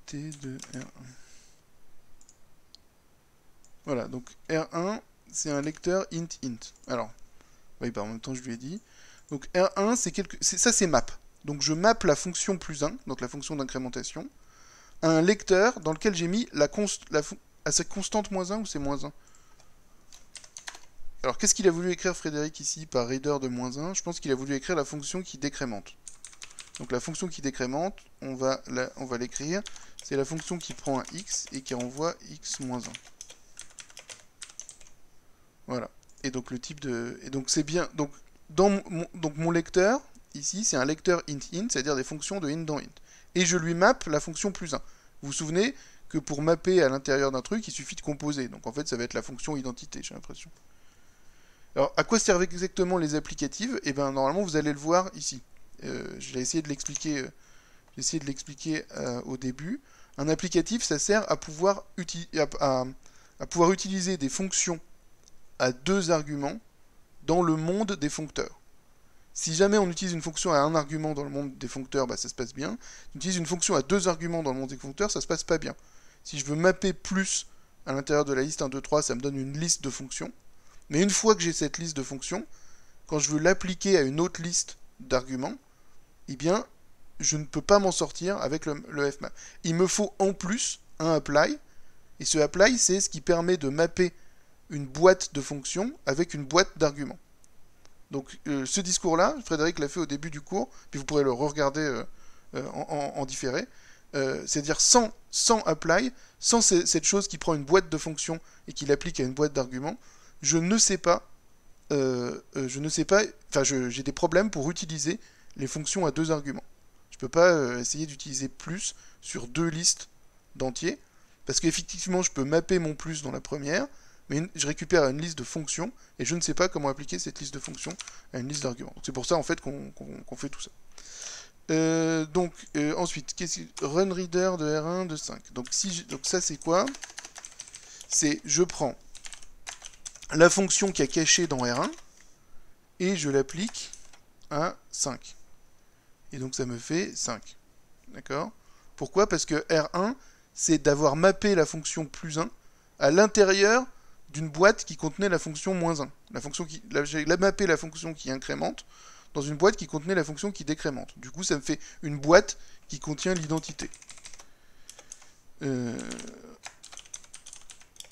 T de R1. Voilà, donc R1, c'est un lecteur int int. Alors, oui, bah en même temps je lui ai dit. Donc R1, ça c'est map. Donc je map la fonction plus 1, donc la fonction d'incrémentation, à un lecteur dans lequel j'ai mis à sa constante moins 1 ou c'est moins 1. Alors qu'est-ce qu'il a voulu écrire Frédéric ici par reader de moins 1? Je pense qu'il a voulu écrire la fonction qui décrémente. Donc la fonction qui décrémente, on va l'écrire. C'est la fonction qui prend un x et qui renvoie x moins 1. Voilà. Et donc le type de... Et donc c'est bien... Donc mon lecteur, ici, c'est un lecteur int int, c'est-à-dire des fonctions de int dans int. Et je lui map la fonction plus 1. Vous vous souvenez que pour mapper à l'intérieur d'un truc, il suffit de composer. Donc en fait, ça va être la fonction identité, j'ai l'impression. Alors, à quoi servent exactement les applicatives? Eh bien, normalement, vous allez le voir ici. J'ai essayé de l'expliquer au début. Un applicatif, ça sert à pouvoir utiliser des fonctions à 2 arguments dans le monde des foncteurs. Si jamais on utilise une fonction à un argument dans le monde des foncteurs, bah, ça se passe bien. Si on utilise une fonction à 2 arguments dans le monde des foncteurs, ça se passe pas bien. Si je veux mapper plus à l'intérieur de la liste 1, 2, 3, ça me donne une liste de fonctions. Mais une fois que j'ai cette liste de fonctions, quand je veux l'appliquer à une autre liste d'arguments, eh bien, je ne peux pas m'en sortir avec le fmap. Il me faut en plus un apply, et ce apply, c'est ce qui permet de mapper une boîte de fonctions avec une boîte d'arguments. Donc ce discours-là, Frédéric l'a fait au début du cours, puis vous pourrez le re-regarder en différé, c'est-à-dire sans apply, sans cette chose qui prend une boîte de fonctions et qui l'applique à une boîte d'arguments, je ne sais pas, enfin j'ai des problèmes pour utiliser les fonctions à 2 arguments. Je peux pas essayer d'utiliser plus sur 2 listes d'entiers, parce qu'effectivement je peux mapper mon plus dans la première, mais je récupère une liste de fonctions, et je ne sais pas comment appliquer cette liste de fonctions à une liste d'arguments. C'est pour ça en fait qu'on fait tout ça. Ensuite, run reader de R1 de 5. Donc ça c'est quoi? C'est je prends la fonction qui est cachée dans R1 et je l'applique à 5. Et donc ça me fait 5. D'accord? Pourquoi? Parce que R1, c'est d'avoir mappé la fonction plus 1 à l'intérieur d'une boîte qui contenait la fonction moins 1. J'ai mappé la fonction qui incrémente dans une boîte qui contenait la fonction qui décrémente. Du coup, ça me fait une boîte qui contient l'identité.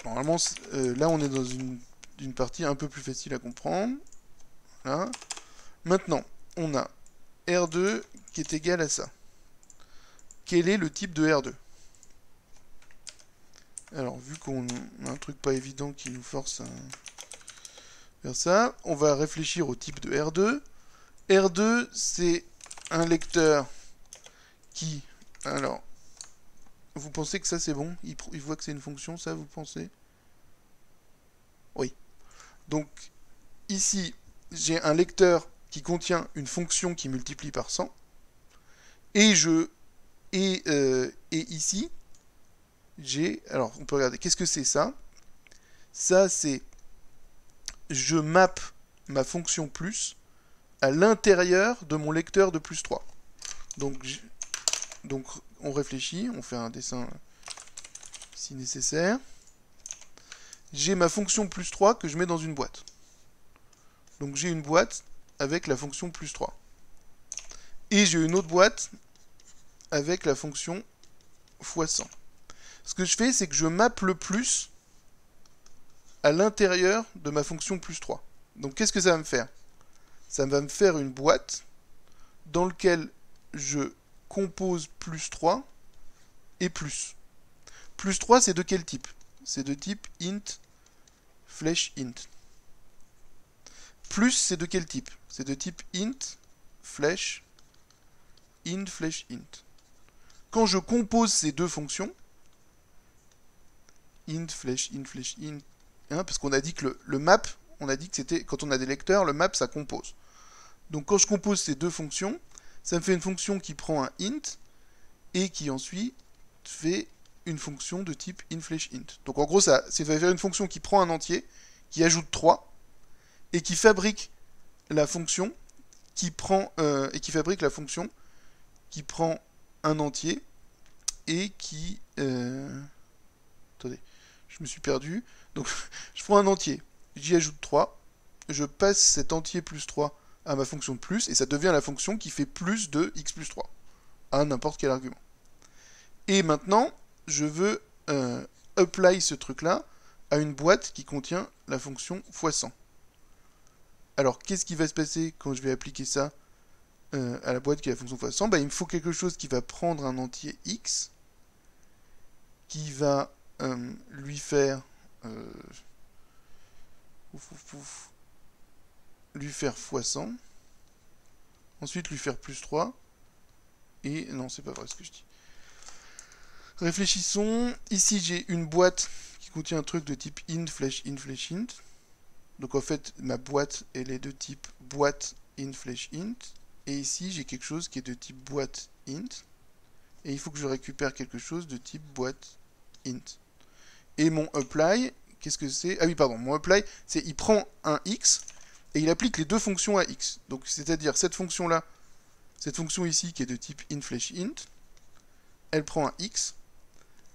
Normalement, là, on est dans une partie un peu plus facile à comprendre. Là. Maintenant, on a R2 qui est égal à ça. Quel est le type de R2? Alors, vu qu'on a un truc pas évident qui nous force à faire ça, on va réfléchir au type de R2. R2, c'est un lecteur qui... Alors, vous pensez que ça c'est bon? Il voit que c'est une fonction, ça, vous pensez? Oui. Donc, ici, j'ai un lecteur qui contient une fonction qui multiplie par 100. Et ici, j'ai... Alors, on peut regarder. Qu'est-ce que c'est ça? Ça, c'est... Je map ma fonction plus à l'intérieur de mon lecteur de plus 3. Donc, on réfléchit. On fait un dessin si nécessaire. J'ai ma fonction plus 3 que je mets dans une boîte. Donc, j'ai une boîte avec la fonction plus 3. Et j'ai une autre boîte avec la fonction fois 100. Ce que je fais, c'est que je mappe le plus à l'intérieur de ma fonction plus 3. Donc qu'est-ce que ça va me faire? Ça va me faire une boîte dans laquelle je compose plus 3 et plus. Plus 3, c'est de quel type? C'est de type int, flèche int. Plus, c'est de quel type? C'est de type int, flèche int, flèche int. Quand je compose ces deux fonctions, int, flèche int, hein, parce qu'on a dit que le map, on a dit que c'était, quand on a des lecteurs, le map, ça compose. Donc quand je compose ces deux fonctions, ça me fait une fonction qui prend un int, et qui ensuite fait une fonction de type int, flèche int. Donc en gros, ça va faire une fonction qui prend un entier, qui ajoute 3, et qui fabrique la fonction qui prend, un entier, et qui... Attendez, je me suis perdu. Donc, je prends un entier, j'y ajoute 3, je passe cet entier plus 3 à ma fonction de plus, et ça devient la fonction qui fait plus de x plus 3, à n'importe quel argument. Et maintenant, je veux apply ce truc-là à une boîte qui contient la fonction fois 100. Alors, qu'est-ce qui va se passer quand je vais appliquer ça à la boîte qui a la fonction fois 100? Il me faut quelque chose qui va prendre un entier x, qui va lui faire fois 100, ensuite lui faire plus 3, et non, c'est pas vrai ce que je dis. Réfléchissons, ici j'ai une boîte qui contient un truc de type int, flèche int. Donc en fait, ma boîte, elle est de type boîte int, flèche int, et ici j'ai quelque chose qui est de type boîte int, et il faut que je récupère quelque chose de type boîte int. Et mon apply, qu'est-ce que c'est? Ah oui, pardon, mon apply, c'est il prend un x, et il applique les deux fonctions à x. Donc c'est-à-dire cette fonction-là, cette fonction ici qui est de type int, flèche int, elle prend un x,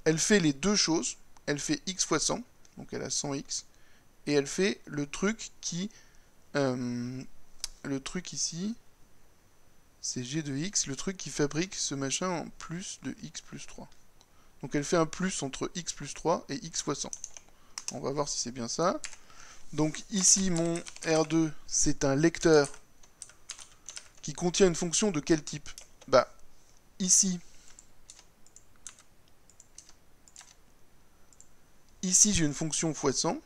elle fait les deux choses, elle fait x fois 100, donc elle a 100x, et elle fait le truc qui... le truc ici, c'est g de x, le truc qui fabrique ce machin en plus de x plus 3. Donc elle fait un plus entre x plus 3 et x fois 100. On va voir si c'est bien ça. Donc ici, mon R2, c'est un lecteur qui contient une fonction de quel type? Bah, ici, j'ai une fonction fois 100.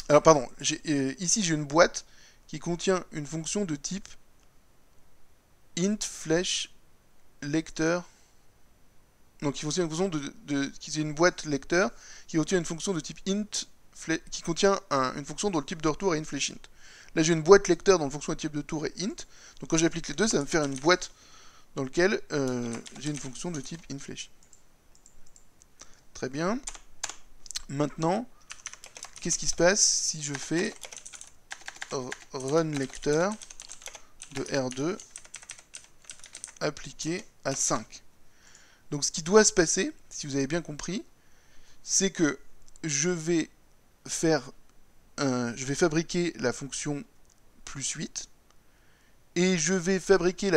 Alors, pardon, ici j'ai une boîte qui contient une fonction de type int, flèche, lecteur. Donc, qui contient une fonction qui est une boîte lecteur qui contient une fonction de type int, qui contient une fonction dont le type de retour est int, flèche int. Là, j'ai une boîte lecteur dont la fonction de type de retour est int. Donc, quand j'applique les deux, ça va me faire une boîte dans laquelle j'ai une fonction de type int, flèche. Très bien. Maintenant, qu'est-ce qui se passe si je fais run lecteur de R2 appliqué à 5. Donc ce qui doit se passer, si vous avez bien compris, c'est que je vais fabriquer la fonction plus 8, et je vais fabriquer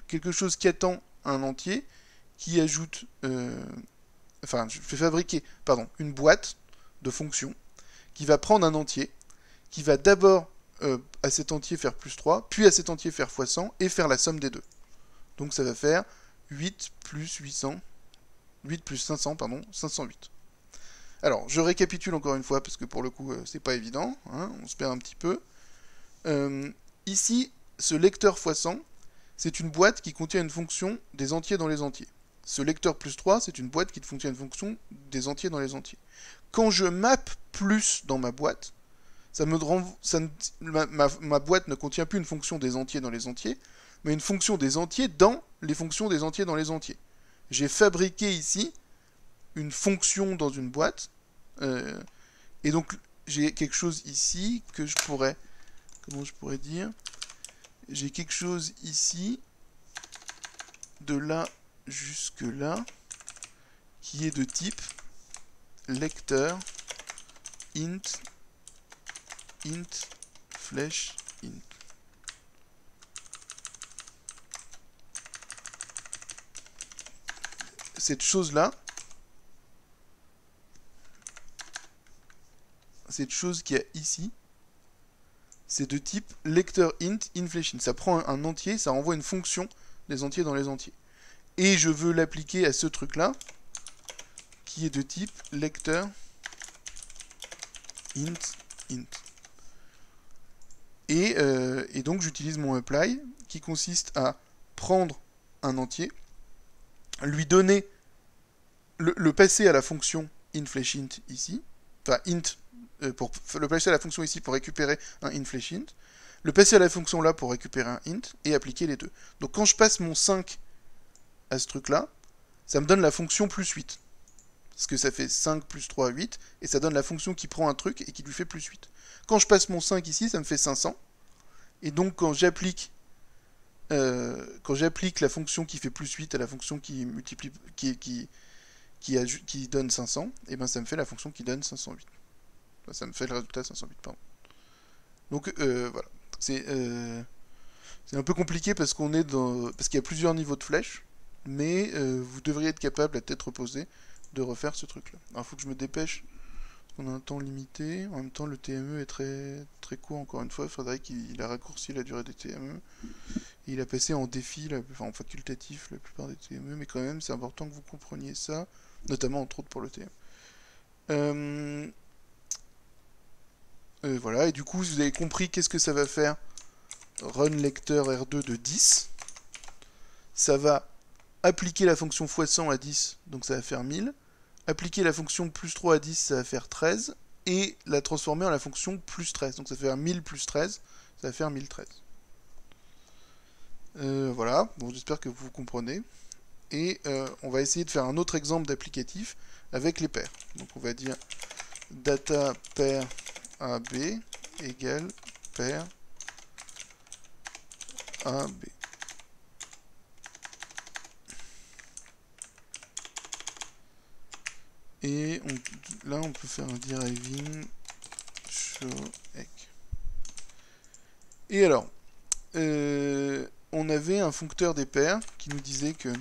quelque chose qui attend un entier, qui ajoute... enfin, je vais fabriquer, pardon, une boîte de fonctions, qui va prendre un entier, qui va d'abord à cet entier faire plus 3, puis à cet entier faire x 100, et faire la somme des deux. Donc ça va faire 8 plus 800, 8 plus 500, pardon, 508. Alors, je récapitule encore une fois, parce que pour le coup, c'est pas évident, hein, on se perd un petit peu. Ici, ce lecteur x 100, c'est une boîte qui contient une fonction des entiers dans les entiers. Ce lecteur plus 3, c'est une boîte qui contient une fonction des entiers dans les entiers. Quand je map plus dans ma boîte, ma boîte ne contient plus une fonction des entiers dans les entiers, mais une fonction des entiers dans les fonctions des entiers dans les entiers. J'ai fabriqué ici une fonction dans une boîte, et donc j'ai quelque chose ici que je pourrais... Comment je pourrais dire? J'ai quelque chose ici, de là jusque là, qui est de type lecteur int flèche int. Cette chose-là, cette chose qu'il y a ici, c'est de type lecteur int flèche int. Ça prend un entier, ça renvoie une fonction des entiers dans les entiers. Et je veux l'appliquer à ce truc-là, qui est de type lecteur int. Et donc j'utilise mon apply, qui consiste à prendre un entier, lui donner, le passer à la fonction inflashInt ici, enfin int, pour le passer à la fonction ici pour récupérer un inflashInt, le passer à la fonction là pour récupérer un int, et appliquer les deux. Donc quand je passe mon 5 à ce truc-là, ça me donne la fonction plus 8. Parce que ça fait 5 plus 3, 8, et ça donne la fonction qui prend un truc et qui lui fait plus 8. Quand je passe mon 5 ici, ça me fait 500. Et donc quand j'applique la fonction qui fait plus 8 à la fonction qui multiplie, qui donne 500, et ben ça me fait la fonction qui donne 508. Enfin, ça me fait le résultat 508, pardon. Donc voilà. C'est un peu compliqué parce qu'il y a plusieurs niveaux de flèches, mais vous devriez être capable à tête reposée de refaire ce truc-là. Alors il faut que je me dépêche, parce qu'on a un temps limité. En même temps, le TME est très, très court, encore une fois. Il faudrait qu'il a raccourci la durée des TME. Et il a passé en défi, enfin en facultatif, la plupart des TME, mais quand même, c'est important que vous compreniez ça, notamment entre autres pour le TME. Voilà, et du coup, vous avez compris qu'est-ce que ça va faire. Run lecteur R2 de 10. Ça va appliquer la fonction x100 à 10, donc ça va faire 1000. Appliquer la fonction plus 3 à 10, ça va faire 13. Et la transformer en la fonction plus 13. Donc ça va faire 1000 plus 13, ça va faire 1013. Voilà, bon, j'espère que vous comprenez. Et on va essayer de faire un autre exemple d'applicatif avec les paires. Donc on va dire data pair AB égale pair AB. Et là, on peut faire un deriving show egg. Et alors, on avait un foncteur des paires qui nous disait que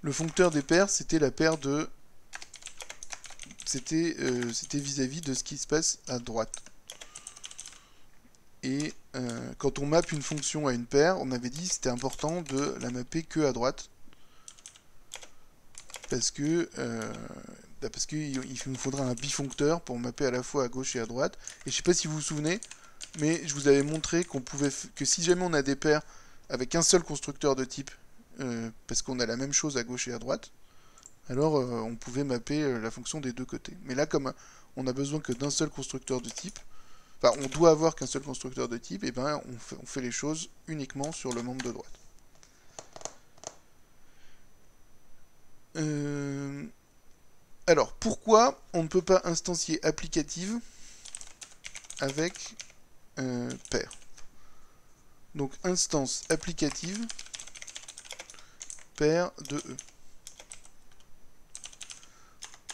le foncteur des paires, c'était la paire de... C'était vis-à-vis de ce qui se passe à droite. Et quand on map une fonction à une paire, on avait dit que c'était important de la mapper que à droite. Parce qu'il nous faudra un bifoncteur pour mapper à la fois à gauche et à droite. Et je sais pas si vous vous souvenez, mais je vous avais montré que si jamais on a des paires avec un seul constructeur de type, parce qu'on a la même chose à gauche et à droite, alors on pouvait mapper la fonction des deux côtés. Mais là, comme on a besoin que d'un seul constructeur de type, enfin on doit avoir qu'un seul constructeur de type, et ben on fait les choses uniquement sur le membre de droite. Alors, pourquoi on ne peut pas instancier applicative avec pair? Donc instance applicative paire de E.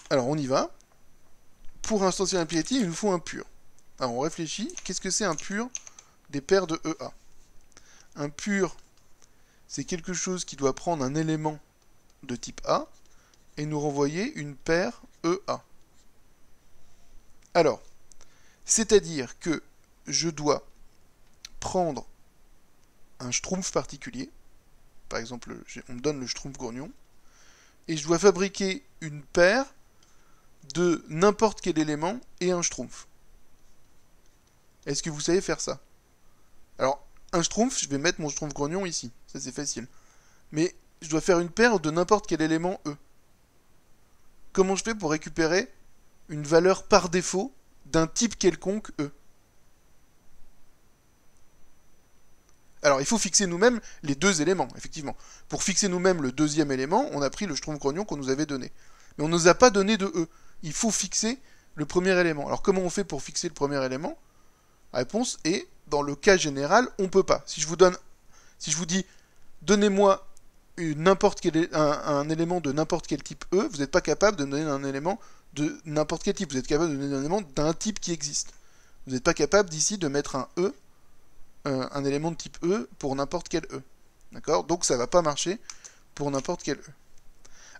Alors on y va. Pour instantier applicative, il nous faut un pur. Alors on réfléchit, qu'est-ce que c'est un pur des paires de EA? Un pur, c'est quelque chose qui doit prendre un élément de type A et nous renvoyer une paire EA. Alors, c'est-à-dire que je dois prendre un schtroumpf particulier, par exemple, on me donne le schtroumpf grognon, et je dois fabriquer une paire de n'importe quel élément et un schtroumpf. Est-ce que vous savez faire ça? Alors, un schtroumpf, je vais mettre mon schtroumpf grognon ici, ça c'est facile. Mais je dois faire une paire de n'importe quel élément E. Comment je fais pour récupérer une valeur par défaut d'un type quelconque E? Alors, il faut fixer nous-mêmes les deux éléments, effectivement. Pour fixer nous-mêmes le deuxième élément, on a pris le schtroumpf grognon qu'on nous avait donné. Mais on ne nous a pas donné de E. Il faut fixer le premier élément. Alors, comment on fait pour fixer le premier élément? La réponse est, dans le cas général, on ne peut pas. Si je vous dis, donnez-moi un élément de n'importe quel type E, vous n'êtes pas capable de me donner un élément de n'importe quel type. Vous êtes capable de donner un élément d'un type qui existe. Vous n'êtes pas capable d'ici de mettre un E, un élément de type E pour n'importe quel E. D'accord? Donc ça ne va pas marcher pour n'importe quel E.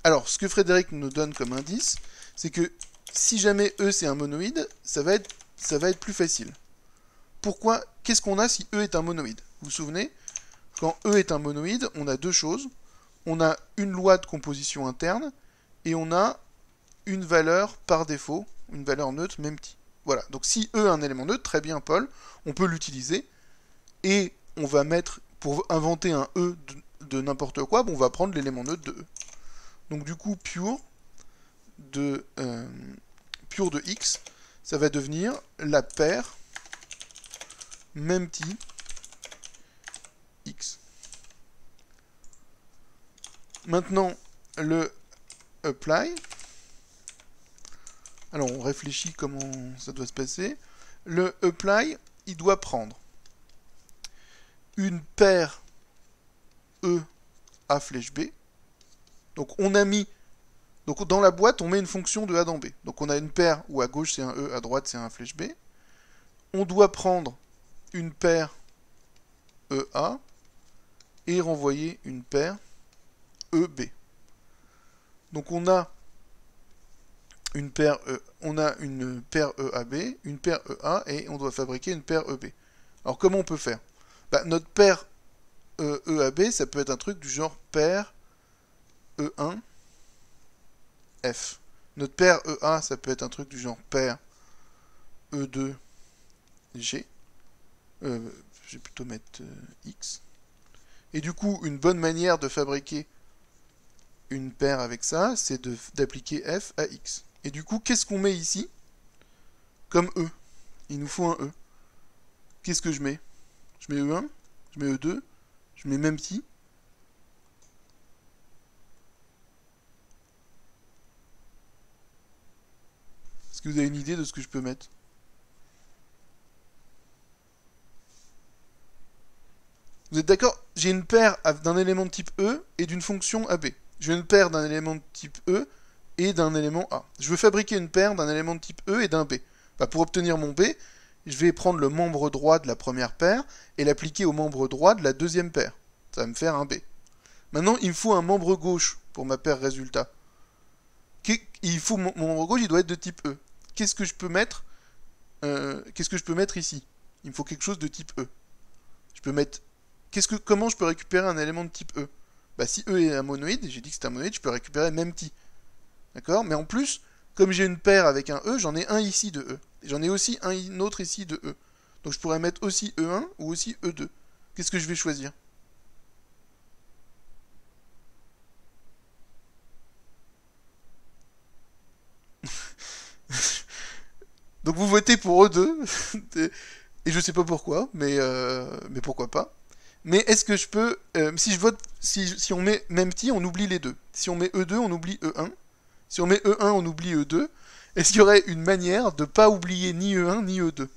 Alors, ce que Frédéric nous donne comme indice, c'est que si jamais E c'est un monoïde, ça va être plus facile. Pourquoi? Qu'est-ce qu'on a si E est un monoïde? Vous vous souvenez? Quand E est un monoïde, on a deux choses. On a une loi de composition interne, et on a une valeur par défaut, une valeur neutre, même petit. Voilà, donc si E est un élément neutre, très bien Paul, on peut l'utiliser, et on va mettre, pour inventer un E de n'importe quoi, on va prendre l'élément neutre de E. Donc du coup, pure de X, ça va devenir la paire même petit X. Maintenant, le apply. Alors, on réfléchit comment ça doit se passer. Le apply, il doit prendre une paire E à flèche B. Donc, on a mis... Donc, dans la boîte, on met une fonction de A dans B. Donc, on a une paire où à gauche, c'est un E, à droite, c'est un flèche B. On doit prendre une paire EA et renvoyer une paire EB. Donc on a une paire EAB, une paire EA et on doit fabriquer une paire EB. Alors comment on peut faire? Notre paire EAB, ça peut être un truc du genre paire E1 F. Notre paire EA, ça peut être un truc du genre paire E2 G. Je vais plutôt mettre X. Et du coup, une bonne manière de fabriquer une paire avec ça, c'est d'appliquer F à X. Et du coup, qu'est-ce qu'on met ici comme E? Il nous faut un E. Qu'est-ce que je mets? Je mets E1, je mets E2, je mets même petit. Est-ce que vous avez une idée de ce que je peux mettre? Vous êtes d'accord? J'ai une paire d'un élément de type E et d'une fonction AB. J'ai une paire d'un élément de type E et d'un élément A. Je veux fabriquer une paire d'un élément de type E et d'un B. Pour obtenir mon B, je vais prendre le membre droit de la première paire et l'appliquer au membre droit de la deuxième paire. Ça va me faire un B. Maintenant, il me faut un membre gauche pour ma paire résultat. Mon membre gauche, il doit être de type E. Qu'est-ce que je peux mettre ici? Il me faut quelque chose de type E. Je peux mettre... Comment je peux récupérer un élément de type E? Si E est un monoïde, j'ai dit que c'était un monoïde, je peux récupérer même petit. D'accord? Mais en plus, comme j'ai une paire avec un E, j'en ai un ici de E. J'en ai aussi un autre ici de E. Donc je pourrais mettre aussi E1 ou aussi E2. Qu'est-ce que je vais choisir? Donc vous votez pour E2. Et je sais pas pourquoi, mais pourquoi pas. Mais est-ce que je peux... si on met même petit, on oublie les deux. Si on met E2, on oublie E1. Si on met E1, on oublie E2. Est-ce qu'il y aurait une manière de ne pas oublier ni E1 ni E2?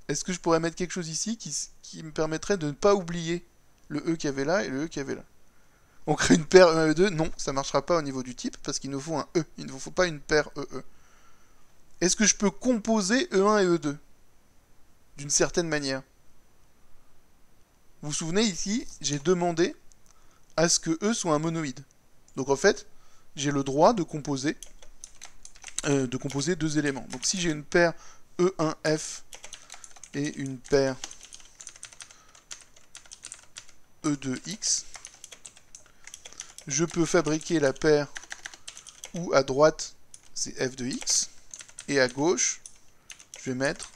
est-ce que je pourrais mettre quelque chose ici qui me permettrait de ne pas oublier le E qu'il y avait là et le E qu'il y avait là? On crée une paire E1, E2, non, ça ne marchera pas au niveau du type, parce qu'il nous faut un E, il ne nous faut pas une paire EE. Est-ce que je peux composer E1 et E2 d'une certaine manière? Vous vous souvenez ici, j'ai demandé à ce que E soit un monoïde. Donc en fait, j'ai le droit de composer deux éléments. Donc si j'ai une paire E1F et une paire E2X, je peux fabriquer la paire où à droite c'est F de X, et à gauche, je vais mettre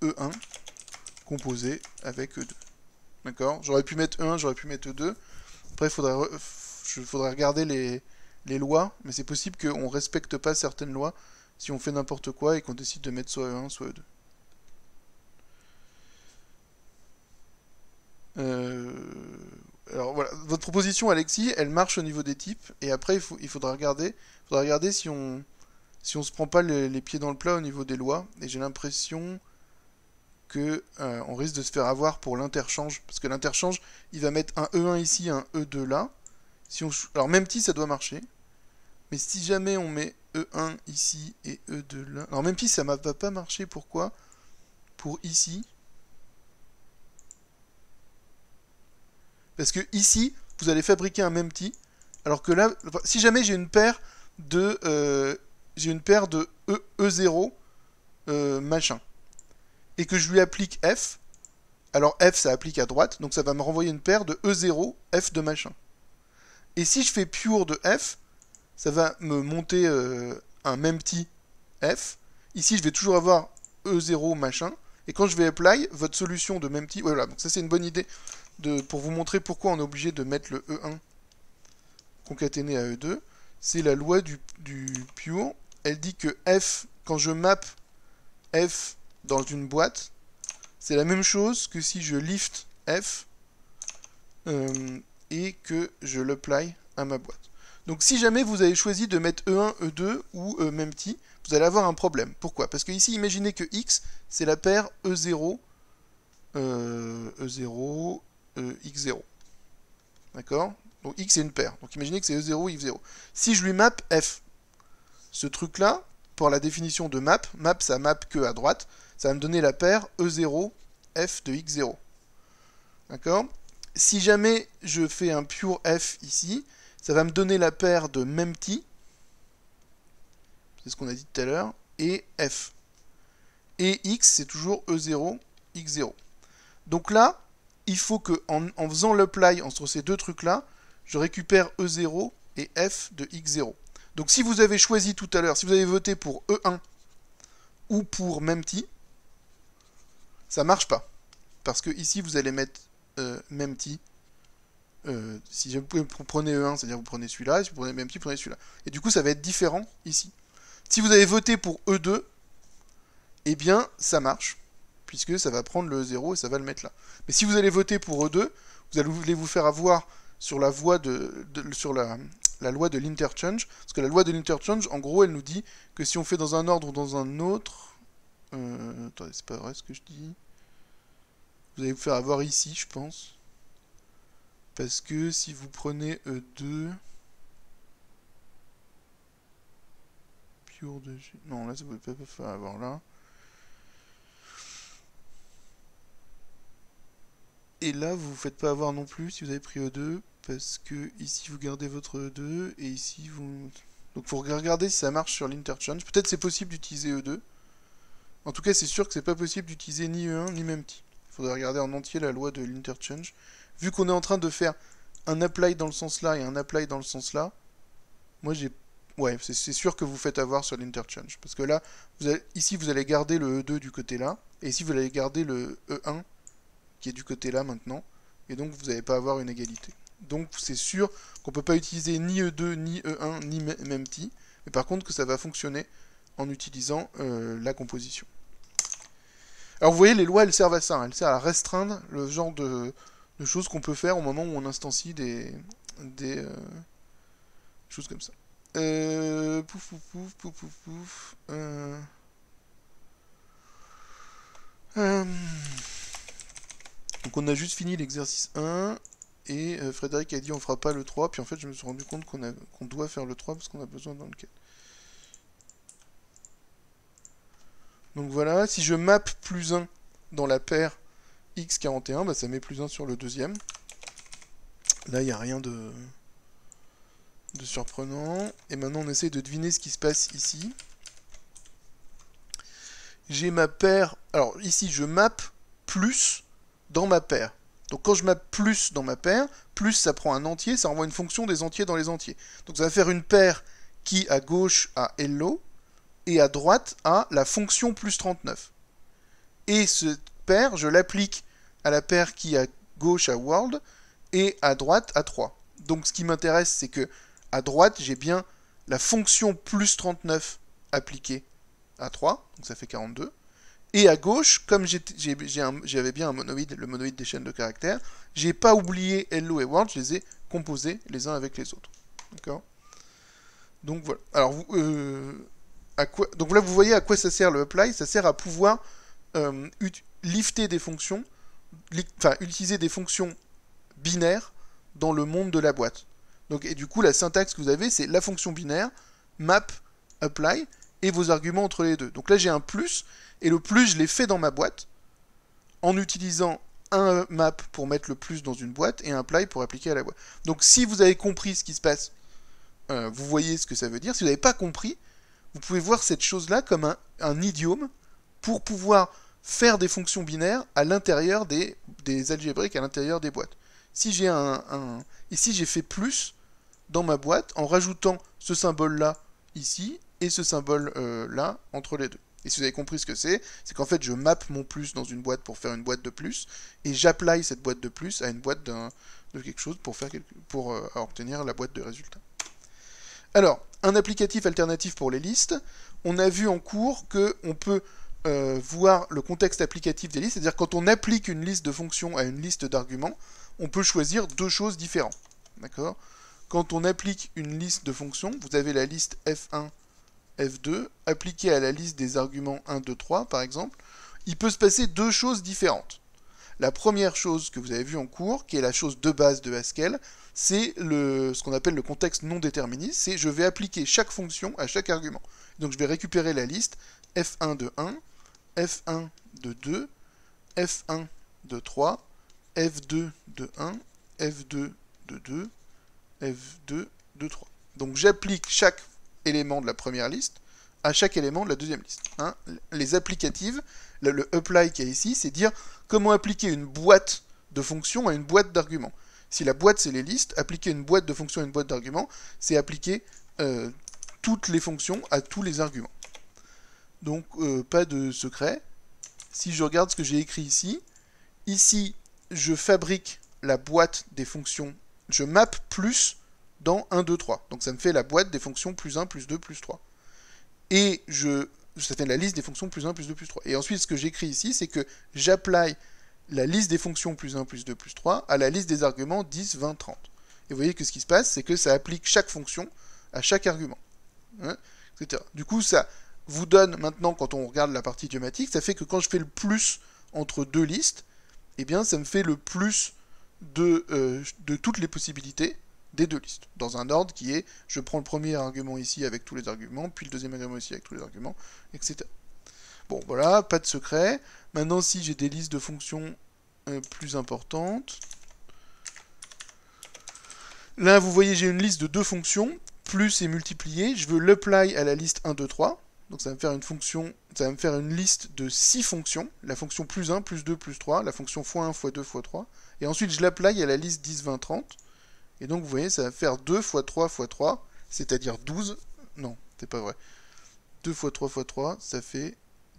E1 composé avec E2. D'accord? J'aurais pu mettre E1, j'aurais pu mettre E2. Après, il faudrait regarder les lois, mais c'est possible qu'on ne respecte pas certaines lois si on fait n'importe quoi et qu'on décide de mettre soit E1, soit E2. Alors voilà, votre proposition, Alexis, elle marche au niveau des types, et après, il faudra regarder si on se prend pas les pieds dans le plat au niveau des lois, et j'ai l'impression que on risque de se faire avoir pour l'interchange, parce que l'interchange, il va mettre un E1 ici, un E2 là. Alors même si ça doit marcher, mais si jamais on met E1 ici et E2 là, alors même si ça va pas marcher, pourquoi? Pour ici, parce que ici, vous allez fabriquer un même petit, alors que là, si jamais j'ai une paire de E0 machin, et que je lui applique F, alors F ça applique à droite, donc ça va me renvoyer une paire de E0 F de machin. Et si je fais pure de F, ça va me monter un même petit F. Ici je vais toujours avoir E0 machin, et quand je vais apply, votre solution de même petit, voilà, donc ça c'est une bonne idée pour vous montrer pourquoi on est obligé de mettre le E1 concaténé à E2. C'est la loi du pure, elle dit que F, quand je map F dans une boîte, c'est la même chose que si je lift F et que je l'apply à ma boîte. Donc si jamais vous avez choisi de mettre E1, E2 ou même petit, vous allez avoir un problème. Pourquoi? Parce que ici, imaginez que X, c'est la paire E0, E0, X0. D'accord? Donc X est une paire. Donc imaginez que c'est E0, X0. Si je lui map F, ce truc-là, pour la définition de map ça map que à droite, ça va me donner la paire E0, F de X0. D'accord? Si jamais je fais un pure F ici, ça va me donner la paire de mempty, c'est ce qu'on a dit tout à l'heure, et F. Et X, c'est toujours E0, X0. Donc là, il faut que en faisant l'apply entre ces deux trucs-là, je récupère E0 et F de X0. Donc si vous avez choisi tout à l'heure, si vous avez voté pour E1 ou pour mempty, ça marche pas. Parce que ici, vous allez mettre mempty. Si vous prenez E1, c'est-à-dire vous prenez celui-là, et si vous prenez mempty, vous prenez celui-là. Et du coup, ça va être différent ici. Si vous avez voté pour E2, eh bien, ça marche, puisque ça va prendre le E0 et ça va le mettre là. Mais si vous allez voter pour E2, vous allez vous faire avoir sur la voie sur la loi de l'interchange, parce que la loi de l'interchange, en gros, elle nous dit que si on fait dans un ordre ou dans un autre... attendez, c'est pas vrai ce que je dis. Vous allez vous faire avoir ici, je pense. Parce que si vous prenez E2... Pure de G... Non, là, ça ne peut pas faire avoir là. Et là, vous ne vous faites pas avoir non plus si vous avez pris E2, parce que ici, vous gardez votre E2, et ici, vous... Donc, il faut regarder si ça marche sur l'interchange. Peut-être c'est possible d'utiliser E2. En tout cas, c'est sûr que c'est pas possible d'utiliser ni E1, ni mempty. Il faudrait regarder en entier la loi de l'interchange. Vu qu'on est en train de faire un apply dans le sens là et un apply dans le sens là, moi j'ai... Ouais, c'est sûr que vous faites avoir sur l'interchange. Parce que là, ici, vous allez garder le E2 du côté là, et ici, vous allez garder le E1 qui est du côté là maintenant, et donc vous n'allez pas avoir une égalité. Donc c'est sûr qu'on ne peut pas utiliser ni E2, ni E1, ni mempty, mais par contre que ça va fonctionner en utilisant la composition. Alors vous voyez, les lois, elles servent à ça, hein. Elles servent à restreindre le genre de choses qu'on peut faire au moment où on instancie des choses comme ça. Pouf, pouf, pouf, pouf, pouf, pouf. Donc on a juste fini l'exercice 1, et Frédéric a dit on fera pas le 3, puis en fait je me suis rendu compte qu'on doit faire le 3 parce qu'on a besoin dans le cas. Donc voilà, si je map plus 1 dans la paire x41, bah ça met plus 1 sur le deuxième. Là il n'y a rien de surprenant. Et maintenant on essaie de deviner ce qui se passe ici. J'ai ma paire, alors ici je map plus dans ma paire. Donc quand je map plus dans ma paire, plus ça prend un entier, ça envoie une fonction des entiers dans les entiers. Donc ça va faire une paire qui à gauche a hello, et à droite a la fonction plus 39. Et cette paire, je l'applique à la paire qui à gauche a world, et à droite a 3. Donc ce qui m'intéresse, c'est que à droite, j'ai bien la fonction plus 39 appliquée à 3, donc ça fait 42. Et à gauche, comme j'avais bien un monoïde, le monoïde des chaînes de caractères, j'ai pas oublié hello et world, je les ai composés les uns avec les autres. D'accord? Donc voilà. Alors, donc là, vous voyez à quoi ça sert le apply. Ça sert à pouvoir lifter des fonctions, enfin utiliser des fonctions binaires dans le monde de la boîte. Donc, et du coup, la syntaxe que vous avez, c'est la fonction binaire, map, apply, et vos arguments entre les deux. Donc là, j'ai un plus, et le plus, je l'ai fait dans ma boîte, en utilisant un map pour mettre le plus dans une boîte, et un apply pour appliquer à la boîte. Donc si vous avez compris ce qui se passe, vous voyez ce que ça veut dire. Si vous n'avez pas compris, vous pouvez voir cette chose-là comme un idiome pour pouvoir faire des fonctions binaires à l'intérieur des algébriques, à l'intérieur des boîtes. Si j'ai ici, j'ai fait plus dans ma boîte en rajoutant ce symbole-là ici et ce symbole-là entre les deux. Et si vous avez compris ce que c'est qu'en fait, je map mon plus dans une boîte pour faire une boîte de plus, et j'apply cette boîte de plus à une boîte de quelque chose pour obtenir la boîte de résultats. Alors, un applicatif alternatif pour les listes. On a vu en cours qu'on peut voir le contexte applicatif des listes, c'est-à-dire quand on applique une liste de fonctions à une liste d'arguments, on peut choisir deux choses différentes. D'accord ? Quand on applique une liste de fonctions, vous avez la liste F1, F2, appliquée à la liste des arguments 1, 2, 3, par exemple, il peut se passer deux choses différentes. La première chose que vous avez vue en cours, qui est la chose de base de Haskell, c'est ce qu'on appelle le contexte non déterministe, c'est je vais appliquer chaque fonction à chaque argument. Donc je vais récupérer la liste F1 de 1, F1 de 2, F1 de 3, F2 de 1, F2 de 2, F2 de 3. Donc j'applique chaque élément de la première liste à chaque élément de la deuxième liste. Hein. Les applicatives, le apply qu'il y a ici, c'est dire comment appliquer une boîte de fonctions à une boîte d'arguments. Si la boîte, c'est les listes, appliquer une boîte de fonctions à une boîte d'arguments, c'est appliquer toutes les fonctions à tous les arguments. Donc, pas de secret. Si je regarde ce que j'ai écrit ici, je fabrique la boîte des fonctions, je map plus dans 1, 2, 3. Donc ça me fait la boîte des fonctions plus 1, plus 2, plus 3. Et ça fait la liste des fonctions plus 1, plus 2, plus 3. Et ensuite, ce que j'écris ici, c'est que j'apply la liste des fonctions plus 1, plus 2, plus 3 à la liste des arguments 10, 20, 30. Et vous voyez que ce qui se passe, c'est que ça applique chaque fonction à chaque argument. Hein, etc. Du coup, ça vous donne maintenant, quand on regarde la partie idiomatique, ça fait que quand je fais le plus entre deux listes, eh bien, ça me fait le plus de toutes les possibilités des deux listes, dans un ordre qui est, je prends le premier argument ici avec tous les arguments, puis le deuxième argument ici avec tous les arguments, etc. Bon, voilà, pas de secret. Maintenant, si j'ai des listes de fonctions plus importantes, là, vous voyez, j'ai une liste de deux fonctions, plus et multiplié, je veux l'apply à la liste 1, 2, 3, donc ça va me faire une fonction, ça va me faire une liste de 6 fonctions, la fonction plus 1, plus 2, plus 3, la fonction x1, x2, x3, et ensuite je l'apply à la liste 10, 20, 30, et donc vous voyez, ça va faire 2 x 3 x 3, c'est-à-dire 12, non, c'est pas vrai, 2 x 3 x 3, ça fait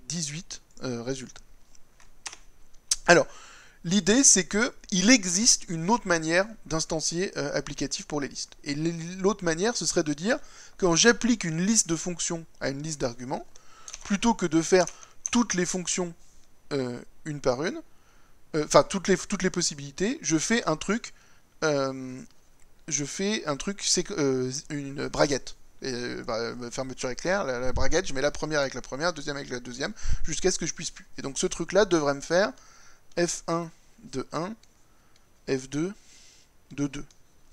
18 résultats. Alors, l'idée, c'est qu'il existe une autre manière d'instancier applicatif pour les listes. Et l'autre manière, ce serait de dire, quand j'applique une liste de fonctions à une liste d'arguments, plutôt que de faire toutes les fonctions une par une, enfin toutes les possibilités, je fais un truc, c'est une braguette. Et fermeture éclair, la braguette, je mets la première avec la première, deuxième avec la deuxième, jusqu'à ce que je puisse plus. Et donc ce truc-là devrait me faire F1 de 1, F2 de 2.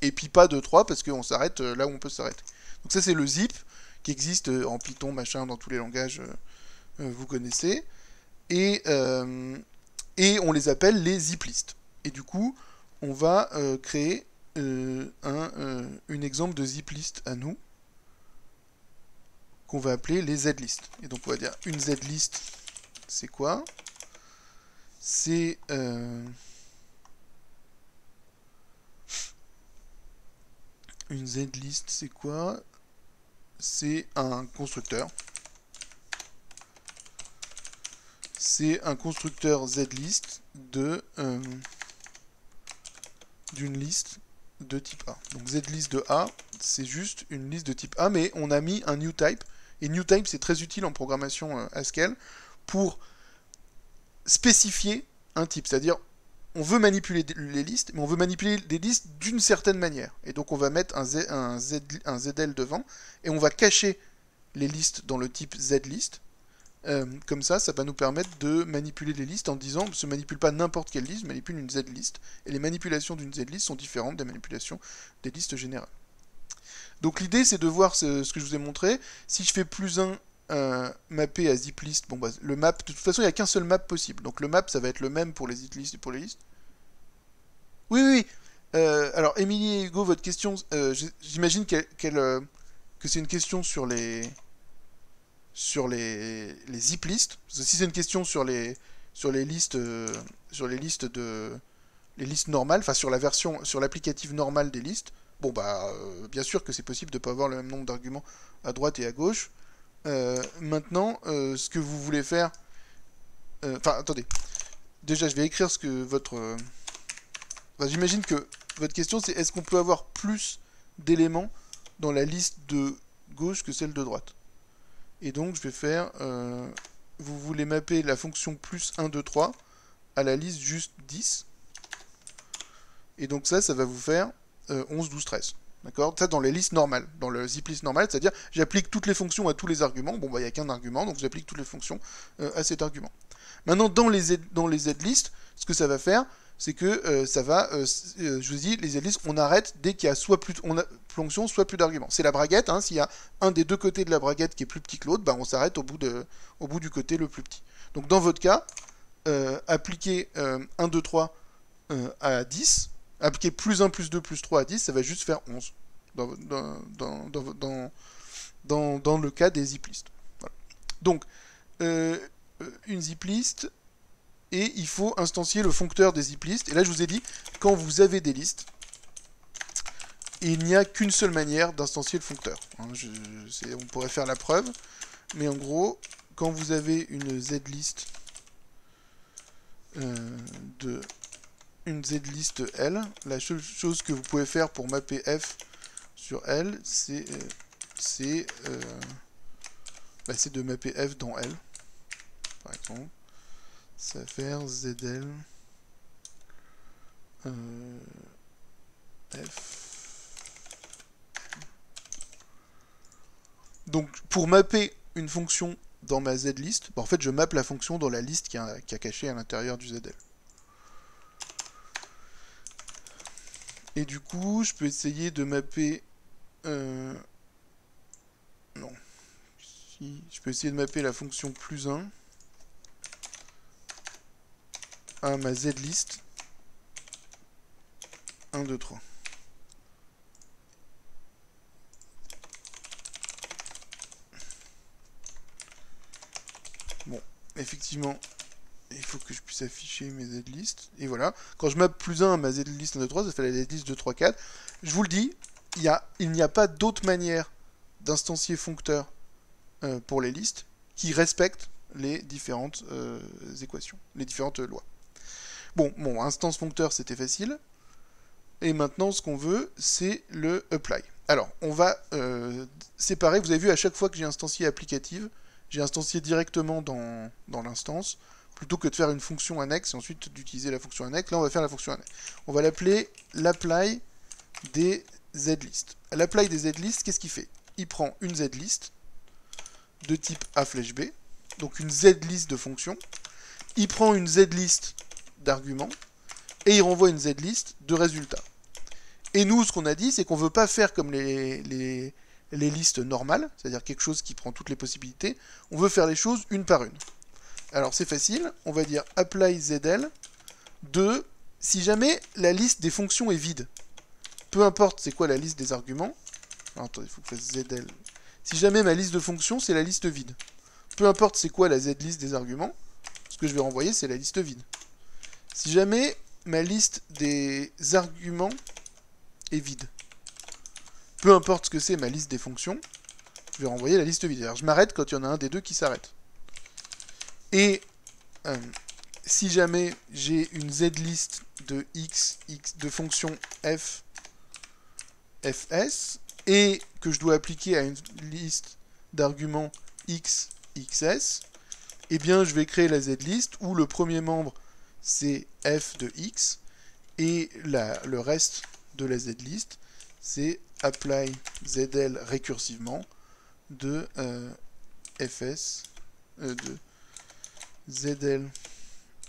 Et puis pas de 3 parce qu'on s'arrête là où on peut s'arrêter. Donc ça c'est le zip qui existe en Python, machin, dans tous les langages vous connaissez. Et on les appelle les zip lists. Et du coup, on va créer une exemple de zip list à nous qu'on va appeler les z-list. Et donc on va dire une z-list, c'est quoi? C'est une z-list, c'est quoi? C'est un constructeur. C'est un constructeur z-list d'une liste de type A. Donc z-list de A, c'est juste une liste de type A, mais on a mis un new type. Et new type, c'est très utile en programmation Haskell pour spécifier un type. C'est-à-dire, on veut manipuler les listes, mais on veut manipuler des listes d'une certaine manière. Et donc, on va mettre un ZL devant, et on va cacher les listes dans le type zlist. Comme ça va nous permettre de manipuler les listes en disant, on ne manipule pas n'importe quelle liste, on manipule une z-list. Et les manipulations d'une z-list sont différentes des manipulations des listes générales. Donc l'idée, c'est de voir ce que je vous ai montré. Si je fais plus 1 mappé à ziplist, bon bah le map, de toute façon, il n'y a qu'un seul map possible. Donc le map, ça va être le même pour les ziplistes et pour les listes. Oui, oui, oui. Alors, Émilie et Hugo, votre question, j'imagine que c'est une question sur les zip lists. Parce que si c'est une question sur les listes les listes normales, enfin sur l'applicative normale des listes, bon bah bien sûr que c'est possible de ne pas avoir le même nombre d'arguments à droite et à gauche. Maintenant, ce que vous voulez faire, enfin attendez, déjà je vais écrire ce que votre j'imagine que votre question c'est est-ce qu'on peut avoir plus d'éléments dans la liste de gauche que celle de droite. Et donc je vais faire, vous voulez mapper la fonction plus 1, 2, 3 à la liste juste 10. Et donc ça va vous faire 11, 12, 13. D'accord? Ça dans les listes normales, dans le zip list normal, c'est-à-dire j'applique toutes les fonctions à tous les arguments. Bon bah il n'y a qu'un argument, donc j'applique toutes les fonctions à cet argument. Maintenant dans les z-list, ce que ça va faire, c'est que ça va, je vous dis, les z-list, on arrête dès qu'il y a soit plus fonction, soit plus d'arguments. C'est la braguette, hein, s'il y a un des deux côtés de la braguette qui est plus petit que l'autre, bah, on s'arrête au bout du côté le plus petit. Donc dans votre cas, appliquer 1, 2, 3 à 10, appliquer plus 1, plus 2, plus 3 à 10, ça va juste faire 11 dans le cas des zip lists. Voilà. Donc, une zip list, et il faut instancier le foncteur des zip lists. Et là, je vous ai dit, quand vous avez des listes, il n'y a qu'une seule manière d'instancier le foncteur. Hein, on pourrait faire la preuve, mais en gros, quand vous avez une z-list une z-list L, la seule chose que vous pouvez faire pour mapper F sur L, c'est de mapper F dans L, par exemple. Ça va faire ZL F. Donc pour mapper une fonction dans ma z-list, en fait je mappe la fonction dans la liste qui a caché à l'intérieur du ZL. Et du coup, je peux essayer de mapper... non. Si, je peux essayer de mapper la fonction plus 1 à ma z-list 1, 2, 3. Bon, effectivement, il faut que je puisse afficher mes z-list. Et voilà, quand je map plus 1 à ma z-list 1, 2, 3, ça fait la z-list 2, 3, 4. Je vous le dis, il n'y a pas d'autre manière d'instancier foncteur pour les listes qui respectent les différentes équations, les différentes lois. Bon, instance foncteur, c'était facile. Et maintenant, ce qu'on veut, c'est le apply. Alors, on va séparer. Vous avez vu, à chaque fois que j'ai instancié applicative, j'ai instancié directement dans l'instance, plutôt que de faire une fonction annexe et ensuite d'utiliser la fonction annexe. Là, on va faire la fonction annexe. On va l'appeler l'apply des z-list. L'apply des z-list, qu'est-ce qu'il fait? il prend une z-list de type a flèche b, donc une z-list de fonction, il prend une z-list d'arguments, et il renvoie une z-list de résultats. Et nous, ce qu'on a dit, c'est qu'on ne veut pas faire comme les listes normales, c'est-à-dire quelque chose qui prend toutes les possibilités, on veut faire les choses une par une. Alors c'est facile, on va dire apply zl de si jamais la liste des fonctions est vide. Peu importe c'est quoi la liste des arguments. Alors, attendez, il faut que je fasse zl. Si jamais ma liste de fonctions, c'est la liste vide. Peu importe c'est quoi la z-liste des arguments, ce que je vais renvoyer, c'est la liste vide. Si jamais ma liste des arguments est vide, peu importe ce que c'est ma liste des fonctions, je vais renvoyer la liste vide. Alors je m'arrête quand il y en a un des deux qui s'arrête. Et si jamais j'ai une z-list de x de fonction f, fs, et que je dois appliquer à une liste d'arguments x, xs, eh bien je vais créer la z-list où le premier membre c'est f de x, et le reste de la z-list c'est apply zl récursivement de fs, de zl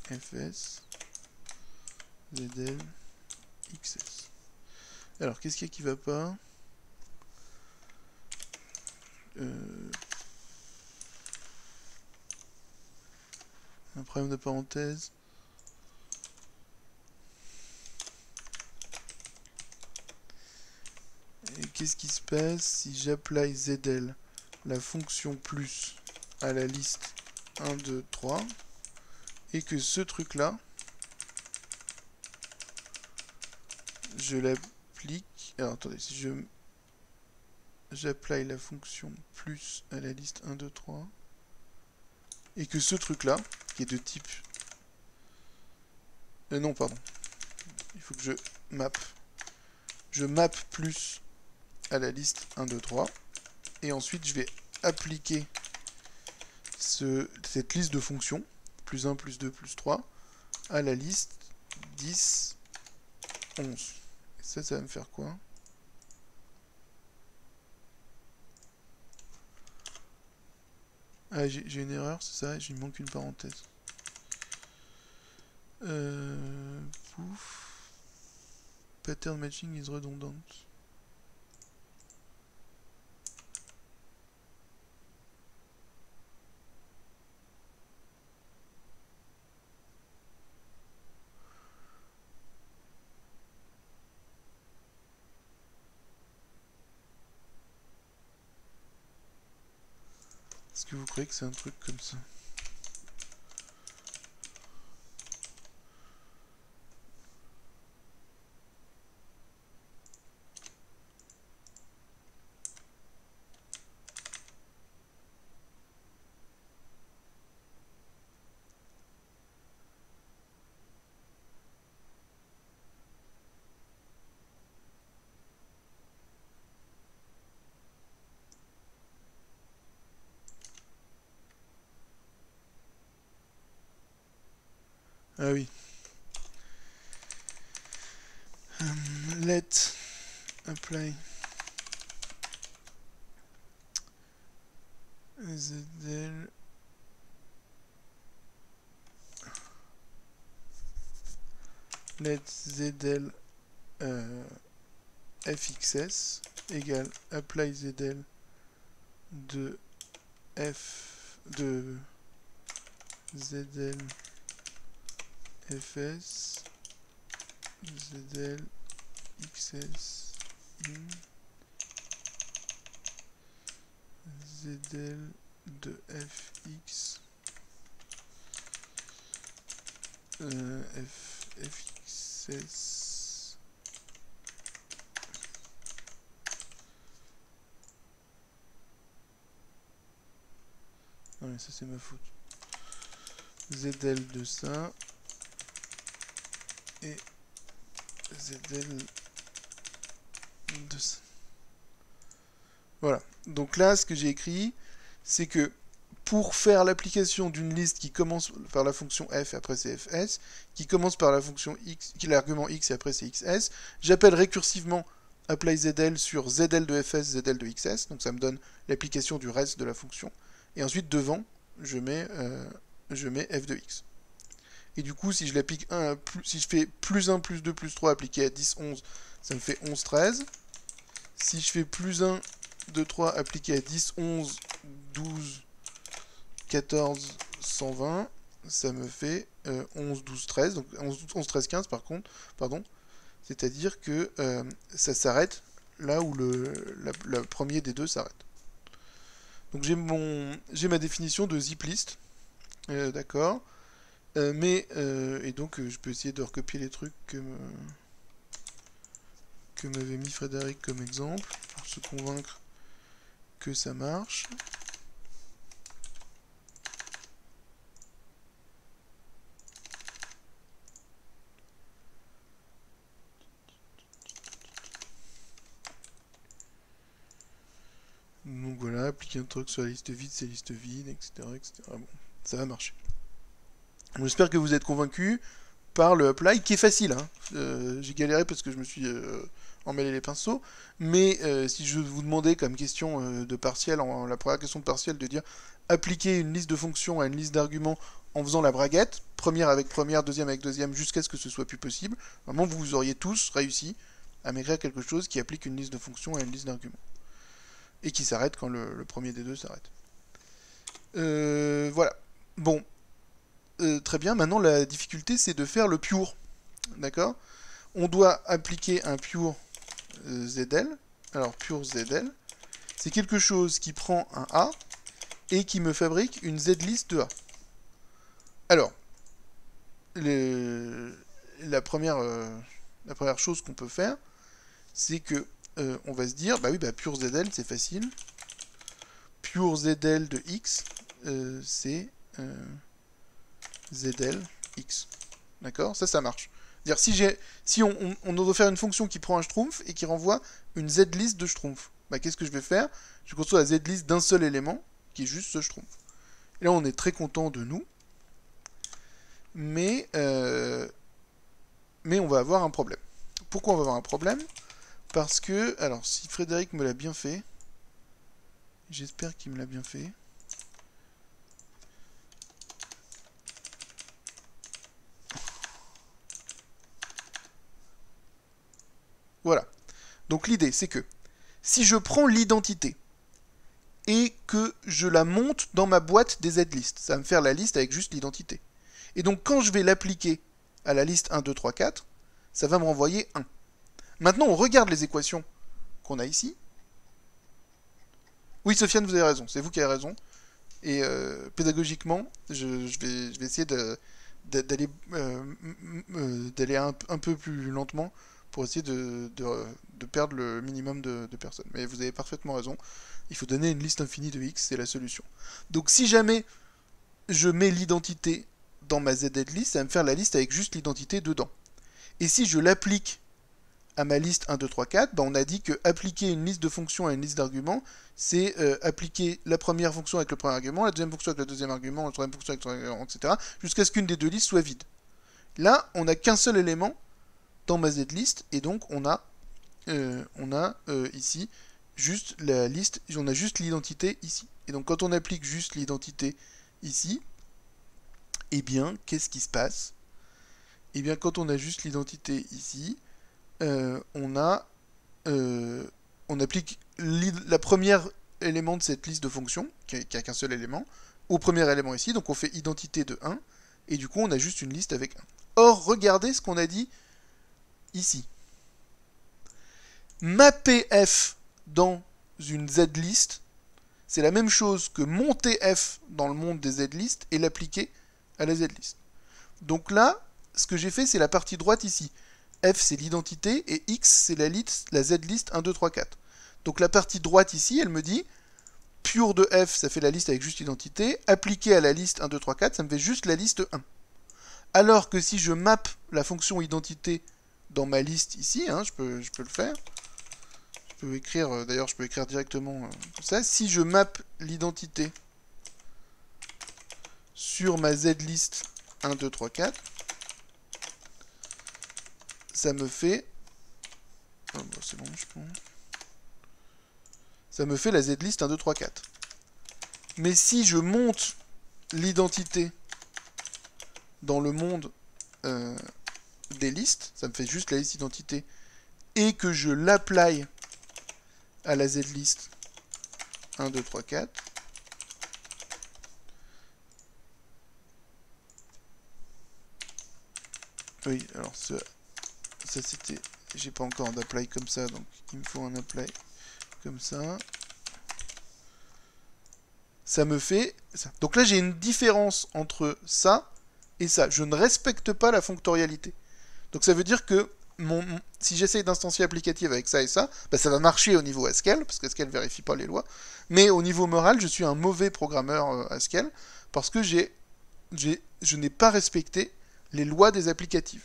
fs, zl xs. Alors, qu'est-ce qu'il y a qui va pas? Un problème de parenthèse. Et qu'est-ce qui se passe si j'apply zl la fonction plus à la liste 1, 2, 3 et que ce truc là je l'applique. Alors attendez, si j'apply la fonction plus à la liste 1, 2, 3 et que ce truc là qui est de type non pardon, il faut que je map plus à la liste 1, 2, 3 et ensuite je vais appliquer cette liste de fonctions plus 1, plus 2, plus 3 à la liste 10, 11. Et ça va me faire quoi? Ah, j'ai une erreur, c'est ça, il me manque une parenthèse. Pouf. Pattern matching is redundant. Est-ce que vous croyez que c'est un truc comme ça? Ah oui. Let apply zl let zl fxs égale apply zl de f de zl fs zl xs in zl de fx fxs non mais ça c'est ma faute, zl de ça et zl de ça. Voilà, donc là ce que j'ai écrit c'est que pour faire l'application d'une liste qui commence par la fonction f et après c'est fs, qui commence par la fonction x, qui est l'argument x et après c'est xs, j'appelle récursivement apply ZL sur ZL de FS, ZL de XS, donc ça me donne l'application du reste de la fonction. Et ensuite, devant, je mets f de x. Et du coup, si je l'applique si je fais plus 1, plus 2, plus 3 appliqué à 10, 11, ça me fait 11, 13. Si je fais plus 1, 2, 3 appliqué à 10, 11, 12, 14, 120, ça me fait 11, 12, 13. Donc 11, 13, 15 par contre, pardon. C'est-à-dire que ça s'arrête là où le premier des deux s'arrête. Donc j'ai ma définition de zip list, d'accord. Et donc je peux essayer de recopier les trucs que m'avait mis Frédéric comme exemple pour se convaincre que ça marche. Donc voilà, appliquer un truc sur la liste vide, c'est liste vide, etc., etc. Bon, ça va marcher. J'espère que vous êtes convaincus par le apply, qui est facile. Hein. J'ai galéré parce que je me suis emmêlé les pinceaux. Mais si je vous demandais comme question de partiel, la première question de partiel, de dire appliquer une liste de fonctions à une liste d'arguments en faisant la braguette, première avec première, deuxième avec deuxième, jusqu'à ce que ce soit plus possible, vraiment vous auriez tous réussi à m'écrire quelque chose qui applique une liste de fonctions à une liste d'arguments. Et qui s'arrête quand le premier des deux s'arrête. Voilà. Bon. Très bien, maintenant la difficulté c'est de faire le pure. D'accord? On doit appliquer un pure ZL. Alors pure ZL, c'est quelque chose qui prend un A et qui me fabrique une Z-list de A. Alors, la première chose qu'on peut faire, c'est que on va se dire, bah oui, bah pure ZL c'est facile. Pure ZL de X, c'est ZL X. D'accord? Ça marche. C'est-à-dire, si on doit faire une fonction qui prend un schtroumpf et qui renvoie une Z-list de schtroumpf, bah, qu'est-ce que je vais faire? Je construis la Z-list d'un seul élément, qui est juste ce schtroumpf. Et là, on est très content de nous. Mais on va avoir un problème. Pourquoi on va avoir un problème? Parce que, alors, si Frédéric me l'a bien fait, j'espère qu'il me l'a bien fait. Voilà. Donc l'idée, c'est que si je prends l'identité et que je la monte dans ma boîte des Z-list, ça va me faire la liste avec juste l'identité. Et donc quand je vais l'appliquer à la liste 1, 2, 3, 4, ça va me renvoyer 1. Maintenant, on regarde les équations qu'on a ici. Oui, Sofiane, vous avez raison, c'est vous qui avez raison. Et pédagogiquement, je vais essayer d'aller un peu plus lentement pour essayer de perdre le minimum de personnes. Mais vous avez parfaitement raison, il faut donner une liste infinie de X, c'est la solution. Donc si jamais je mets l'identité dans ma Z-list, ça va me faire la liste avec juste l'identité dedans. Et si je l'applique à ma liste 1, 2, 3, 4, bah on a dit que appliquer une liste de fonctions à une liste d'arguments, c'est appliquer la première fonction avec le premier argument, la deuxième fonction avec le deuxième argument, la troisième fonction avec le troisième argument, etc., jusqu'à ce qu'une des deux listes soit vide. Là, on n'a qu'un seul élément dans ma Z-list, et donc on a ici juste la liste, on a juste l'identité ici. Et donc quand on applique juste l'identité ici, eh bien, qu'est-ce qui se passe? Eh bien, quand on a juste l'identité ici, on applique la première élément de cette liste de fonctions, qui a qu'un seul élément, au premier élément ici, donc on fait identité de 1, et du coup on a juste une liste avec 1. Or, regardez ce qu'on a dit ici. Mapper f dans une z-list, c'est la même chose que monter f dans le monde des z-list et l'appliquer à la z-list. Donc là, ce que j'ai fait, c'est la partie droite ici. F, c'est l'identité, et X, c'est la z-list 1, 2, 3, 4. Donc la partie droite ici, elle me dit, pure de F, ça fait la liste avec juste l'identité, appliqué à la liste 1, 2, 3, 4, ça me fait juste la liste 1. Alors que si je map la fonction identité dans ma liste ici, hein, je peux le faire, je peux écrire, d'ailleurs je peux écrire directement ça, si je map l'identité sur ma z-list 1, 2, 3, 4, ça me fait, Ah, bah, c'est bon, je pense. Ça me fait la zlist 1, 2, 3, 4. Mais si je monte l'identité dans le monde des listes, ça me fait juste la liste identité, et que je l'apply à la zlist 1, 2, 3, 4, oui, alors ça c'était, j'ai pas encore d'apply comme ça, donc il me faut un apply comme ça. Ça me fait ça. Donc là, j'ai une différence entre ça et ça. Je ne respecte pas la fonctorialité. Donc ça veut dire que si j'essaye d'instancier applicative avec ça et ça, bah, ça va marcher au niveau Haskell, parce que Haskell ne vérifie pas les lois. Mais au niveau moral, je suis un mauvais programmeur Haskell, parce que je n'ai pas respecté les lois des applicatives.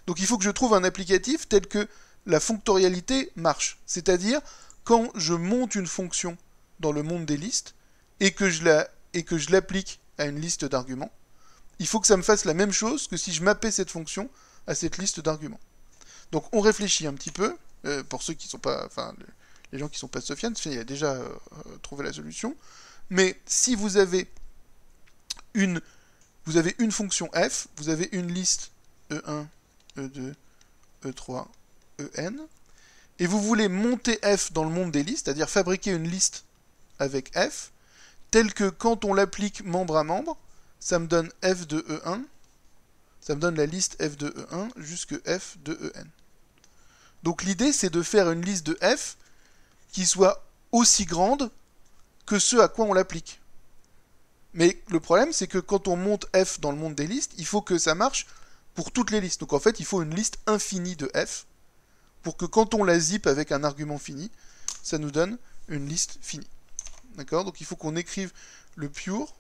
Donc il faut que je trouve un applicatif tel que la fonctorialité marche. C'est-à-dire, quand je monte une fonction dans le monde des listes, et que je l'applique à une liste d'arguments, il faut que ça me fasse la même chose que si je mappais cette fonction à cette liste d'arguments. Donc on réfléchit un petit peu, pour ceux qui sont pas, enfin les gens qui sont pas Sofiane, il a déjà trouvé la solution. Mais si vous avez une fonction f, vous avez une liste E1, E2, E3, En, et vous voulez monter f dans le monde des listes, c'est-à-dire fabriquer une liste avec f, tel que quand on l'applique membre à membre, ça me donne f de E1, ça me donne la liste f de E1 jusque f de En. Donc l'idée, c'est de faire une liste de f qui soit aussi grande que ce à quoi on l'applique. Mais le problème, c'est que quand on monte f dans le monde des listes, il faut que ça marche pour toutes les listes. Donc en fait, il faut une liste infinie de f pour que quand on la zip avec un argument fini, ça nous donne une liste finie. D'accord? Donc il faut qu'on écrive le pure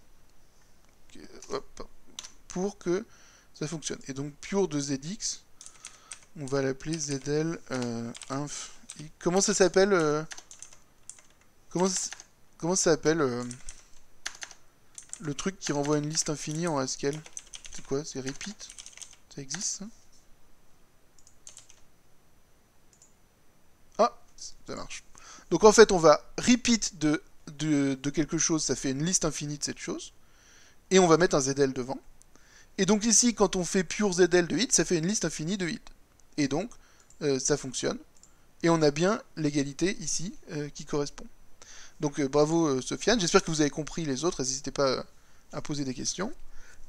pour que ça fonctionne. Et donc pure de zx, on va l'appeler zl inf. Comment ça s'appelle comment ça s'appelle le truc qui renvoie une liste infinie en Haskell? C'est quoi? C'est repeat? Ça existe ça? Ah, ça marche. Donc en fait, on va repeat de quelque chose, ça fait une liste infinie de cette chose, et on va mettre un zl devant. Et donc ici, quand on fait pure zl de hit, ça fait une liste infinie de hit. Et donc, ça fonctionne. Et on a bien l'égalité ici qui correspond. Donc bravo Sofiane, j'espère que vous avez compris les autres, n'hésitez pas à poser des questions.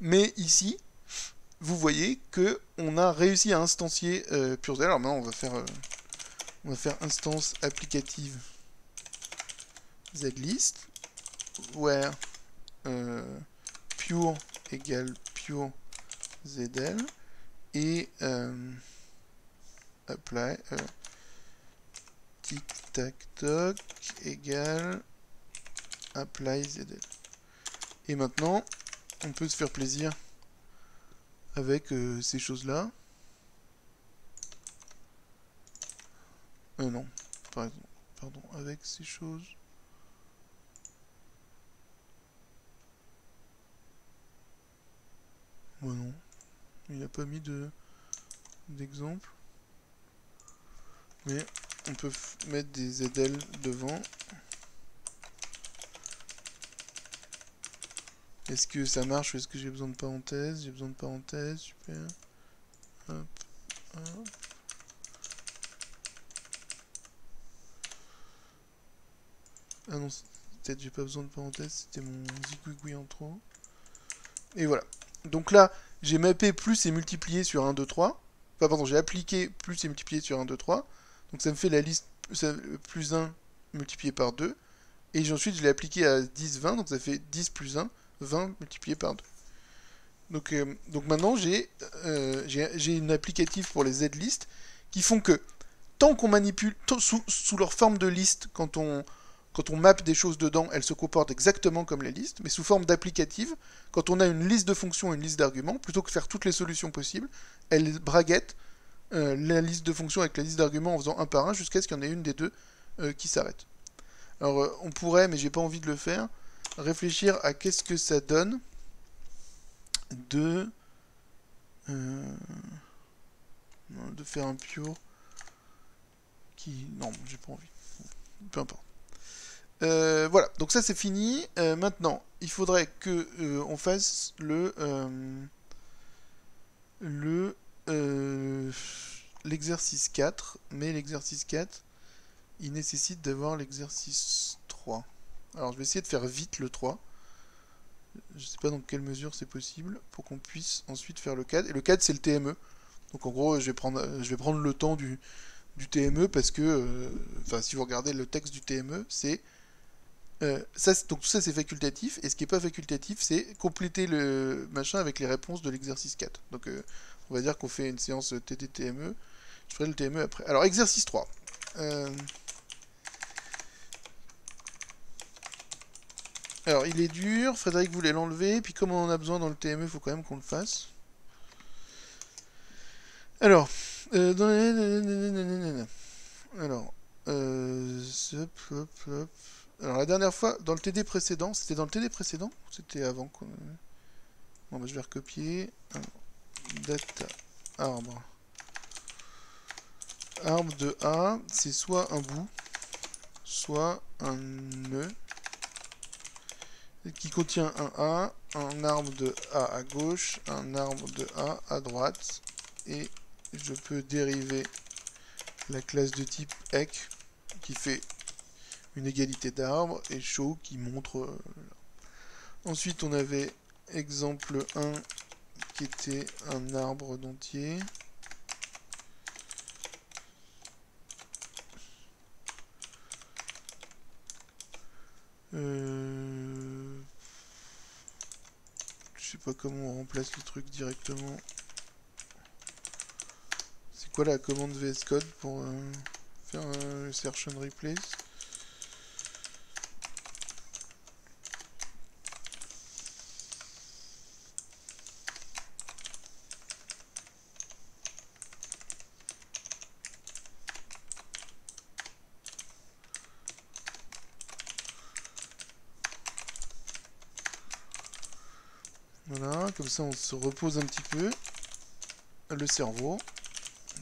Mais ici, vous voyez que on a réussi à instancier PureZL. Alors maintenant, on va faire instance applicative zlist, where pure égale pure zl, et apply tic tac toc égale apply zl. Et maintenant, on peut se faire plaisir avec ces choses-là. Non, pardon, avec ces choses. Bon, non, il n'a pas mis d'exemple. Mais on peut mettre des ZL devant. Est-ce que ça marche ou est-ce que j'ai besoin de parenthèses? J'ai besoin de parenthèses, super. Hop, hop. Ah non, peut-être j'ai pas besoin de parenthèses, c'était mon zigouigoui en trop. Et voilà. Donc là, j'ai mappé plus et multiplié sur 1, 2, 3. Enfin, pardon, j'ai appliqué plus et multiplié sur 1, 2, 3. Donc ça me fait la liste plus 1 multiplié par 2. Et ensuite, je l'ai appliqué à 10, 20. Donc ça fait 10 plus 1, 20 multiplié par 2. Donc maintenant, j'ai une applicative pour les Z-listes qui font que tant qu'on manipule, sous leur forme de liste, quand on map des choses dedans, elles se comportent exactement comme les listes, mais sous forme d'applicative, quand on a une liste de fonctions et une liste d'arguments, plutôt que de faire toutes les solutions possibles, elles braguettent la liste de fonctions avec la liste d'arguments en faisant un par un, jusqu'à ce qu'il y en ait une des deux qui s'arrête. Alors on pourrait, mais j'ai pas envie de le faire, réfléchir à qu'est-ce que ça donne de faire un pure qui... Non, j'ai pas envie. Peu importe. Voilà, donc ça c'est fini. Maintenant, il faudrait que on fasse l'exercice 4, mais l'exercice 4, il nécessite d'avoir l'exercice 3. Alors je vais essayer de faire vite le 3. Je sais pas dans quelle mesure c'est possible pour qu'on puisse ensuite faire le 4. Et le 4 c'est le TME. Donc en gros je vais prendre le temps du TME parce que, si vous regardez le texte du TME, c'est donc tout ça c'est facultatif, et ce qui n'est pas facultatif c'est compléter le machin avec les réponses de l'exercice 4. Donc on va dire qu'on fait une séance TD-TME, je ferai le TME après. Alors exercice 3. Alors il est dur, Frédéric voulait l'enlever, puis comme on en a besoin dans le TME, il faut quand même qu'on le fasse. Alors, alors la dernière fois, dans le TD précédent, c'était dans le TD précédent ou c'était avant qu'on... Bon bah je vais recopier. Data arbre. Arbre de A, c'est soit un bout, soit un nœud qui contient un arbre de A à gauche, un arbre de A à droite, et je peux dériver la classe de type EC qui fait une égalité d'arbres et show qui montre... Ensuite on avait exemple 1 qui était un arbre d'entier. Je sais pas comment on remplace le truc directement. C'est quoi la commande VS Code pour faire un search and replace? Voilà, comme ça on se repose un petit peu le cerveau,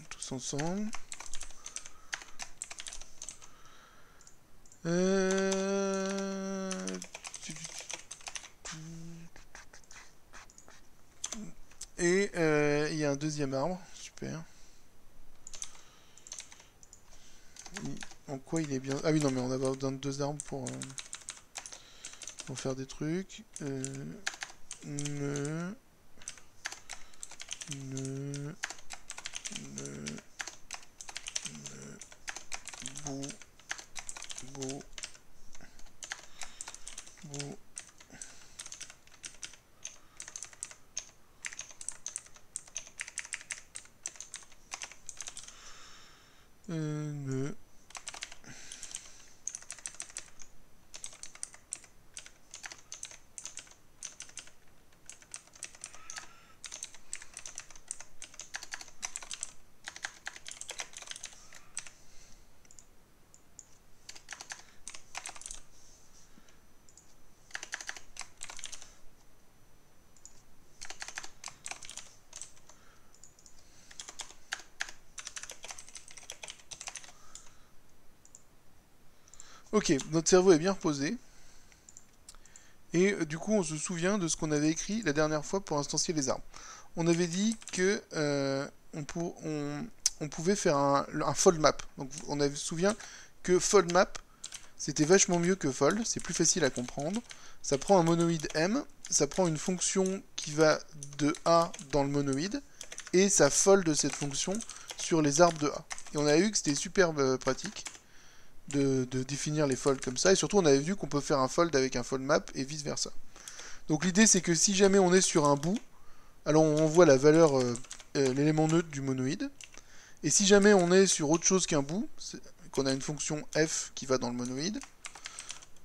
tous ensemble. Et il y a un deuxième arbre, super. En quoi il est bien... Ah oui, non, mais on a besoin de deux arbres pour faire des trucs. Beau. Ok, notre cerveau est bien reposé. Et du coup, on se souvient de ce qu'on avait écrit la dernière fois pour instancier les arbres. On avait dit que on pouvait faire un fold map. Donc on se souvient que fold map, c'était vachement mieux que fold, c'est plus facile à comprendre. Ça prend un monoïde M, ça prend une fonction qui va de A dans le monoïde, et ça fold cette fonction sur les arbres de A. Et on a vu que c'était super pratique de définir les folds comme ça, et surtout on avait vu qu'on peut faire un fold avec un fold map et vice versa. Donc l'idée c'est que si jamais on est sur un bout, alors on envoie la valeur, l'élément neutre du monoïde, et si jamais on est sur autre chose qu'un bout, qu'on a une fonction f qui va dans le monoïde,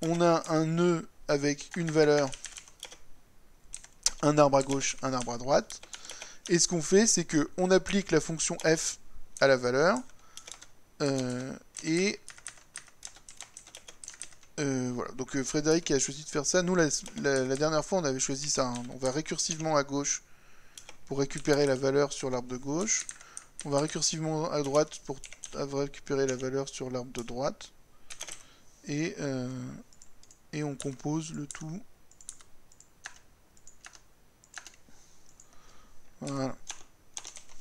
on a un nœud avec une valeur, un arbre à gauche, un arbre à droite, et ce qu'on fait c'est que on applique la fonction f à la valeur, et voilà, donc Frédéric a choisi de faire ça. Nous, la dernière fois, on avait choisi ça. Hein. On va récursivement à gauche pour récupérer la valeur sur l'arbre de gauche. On va récursivement à droite pour récupérer la valeur sur l'arbre de droite. Et on compose le tout. Voilà.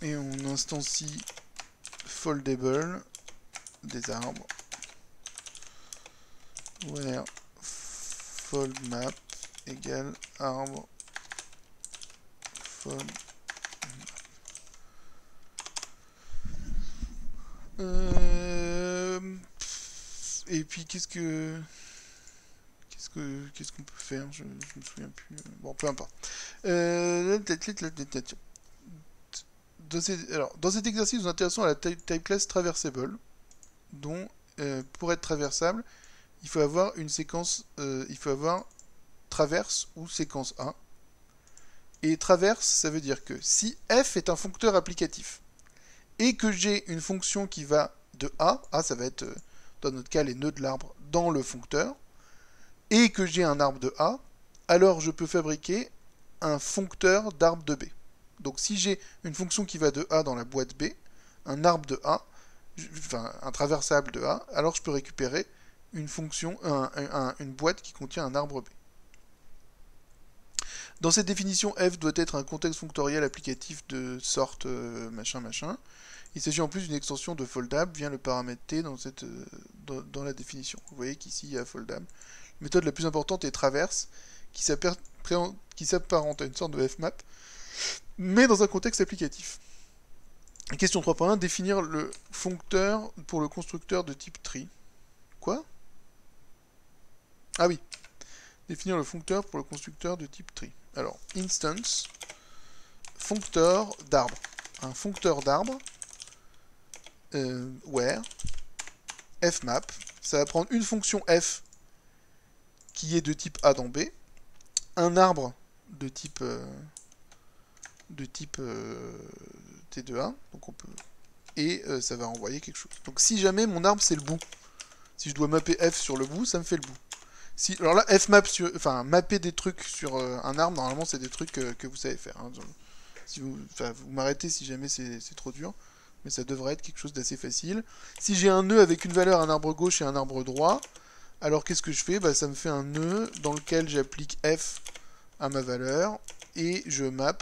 Et on instancie foldable des arbres. Where foldMap égale arbre fold. Et puis qu'est-ce qu'on peut faire, je me souviens plus. Bon, peu importe. Dans cet exercice, nous nous intéressons à la type class traversable, dont pour être traversable, il faut avoir une séquence, il faut avoir traverse ou séquence A. Et traverse, ça veut dire que si f est un foncteur applicatif et que j'ai une fonction qui va de A ça va être dans notre cas les nœuds de l'arbre dans le foncteur, et que j'ai un arbre de A, alors je peux fabriquer un foncteur d'arbre de B. Donc si j'ai une fonction qui va de A dans la boîte B, un arbre de A, enfin un traversable de A, alors je peux récupérer une fonction, une boîte qui contient un arbre B. Dans cette définition, f doit être un contexte fonctoriel applicatif de sorte machin machin. Il s'agit en plus d'une extension de foldable, vient le paramètre t dans la définition. Vous voyez qu'ici il y a foldable. La méthode la plus importante est traverse, qui s'apparente à une sorte de fmap, mais dans un contexte applicatif. Question 3.1, définir le foncteur pour le constructeur de type tree. Quoi? Ah oui. Définir le foncteur pour le constructeur de type tree. Alors, instance, foncteur d'arbre. Un foncteur d'arbre, where, fmap, ça va prendre une fonction f qui est de type A dans B, un arbre de type T2A, donc on peut, et ça va renvoyer quelque chose. Donc si jamais mon arbre c'est le bout, si je dois mapper f sur le bout, ça me fait le bout. Si, alors là, fmap, enfin mapper des trucs sur un arbre, normalement c'est des trucs que vous savez faire. Hein. Si vous m'arrêtez si jamais c'est trop dur, mais ça devrait être quelque chose d'assez facile. Si j'ai un nœud avec une valeur, un arbre gauche et un arbre droit, alors qu'est-ce que je fais? Ça me fait un nœud dans lequel j'applique f à ma valeur et je map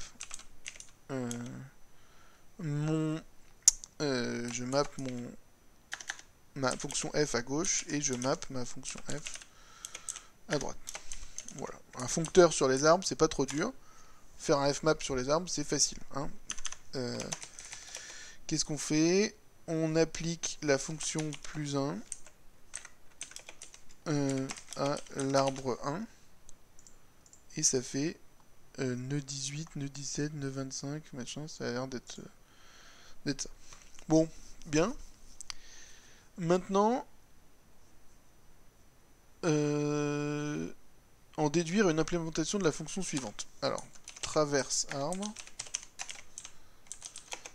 ma fonction f à gauche et je map ma fonction f à droite. Voilà. Un foncteur sur les arbres, c'est pas trop dur. Faire un fmap sur les arbres, c'est facile. Hein. Qu'est-ce qu'on fait? On applique la fonction plus 1 à l'arbre 1 et ça fait nœud 18, nœud 17, nœud 25, machin, ça a l'air d'être ça. Bon, bien. Maintenant, en déduire une implémentation de la fonction suivante. Alors, traverse arbre,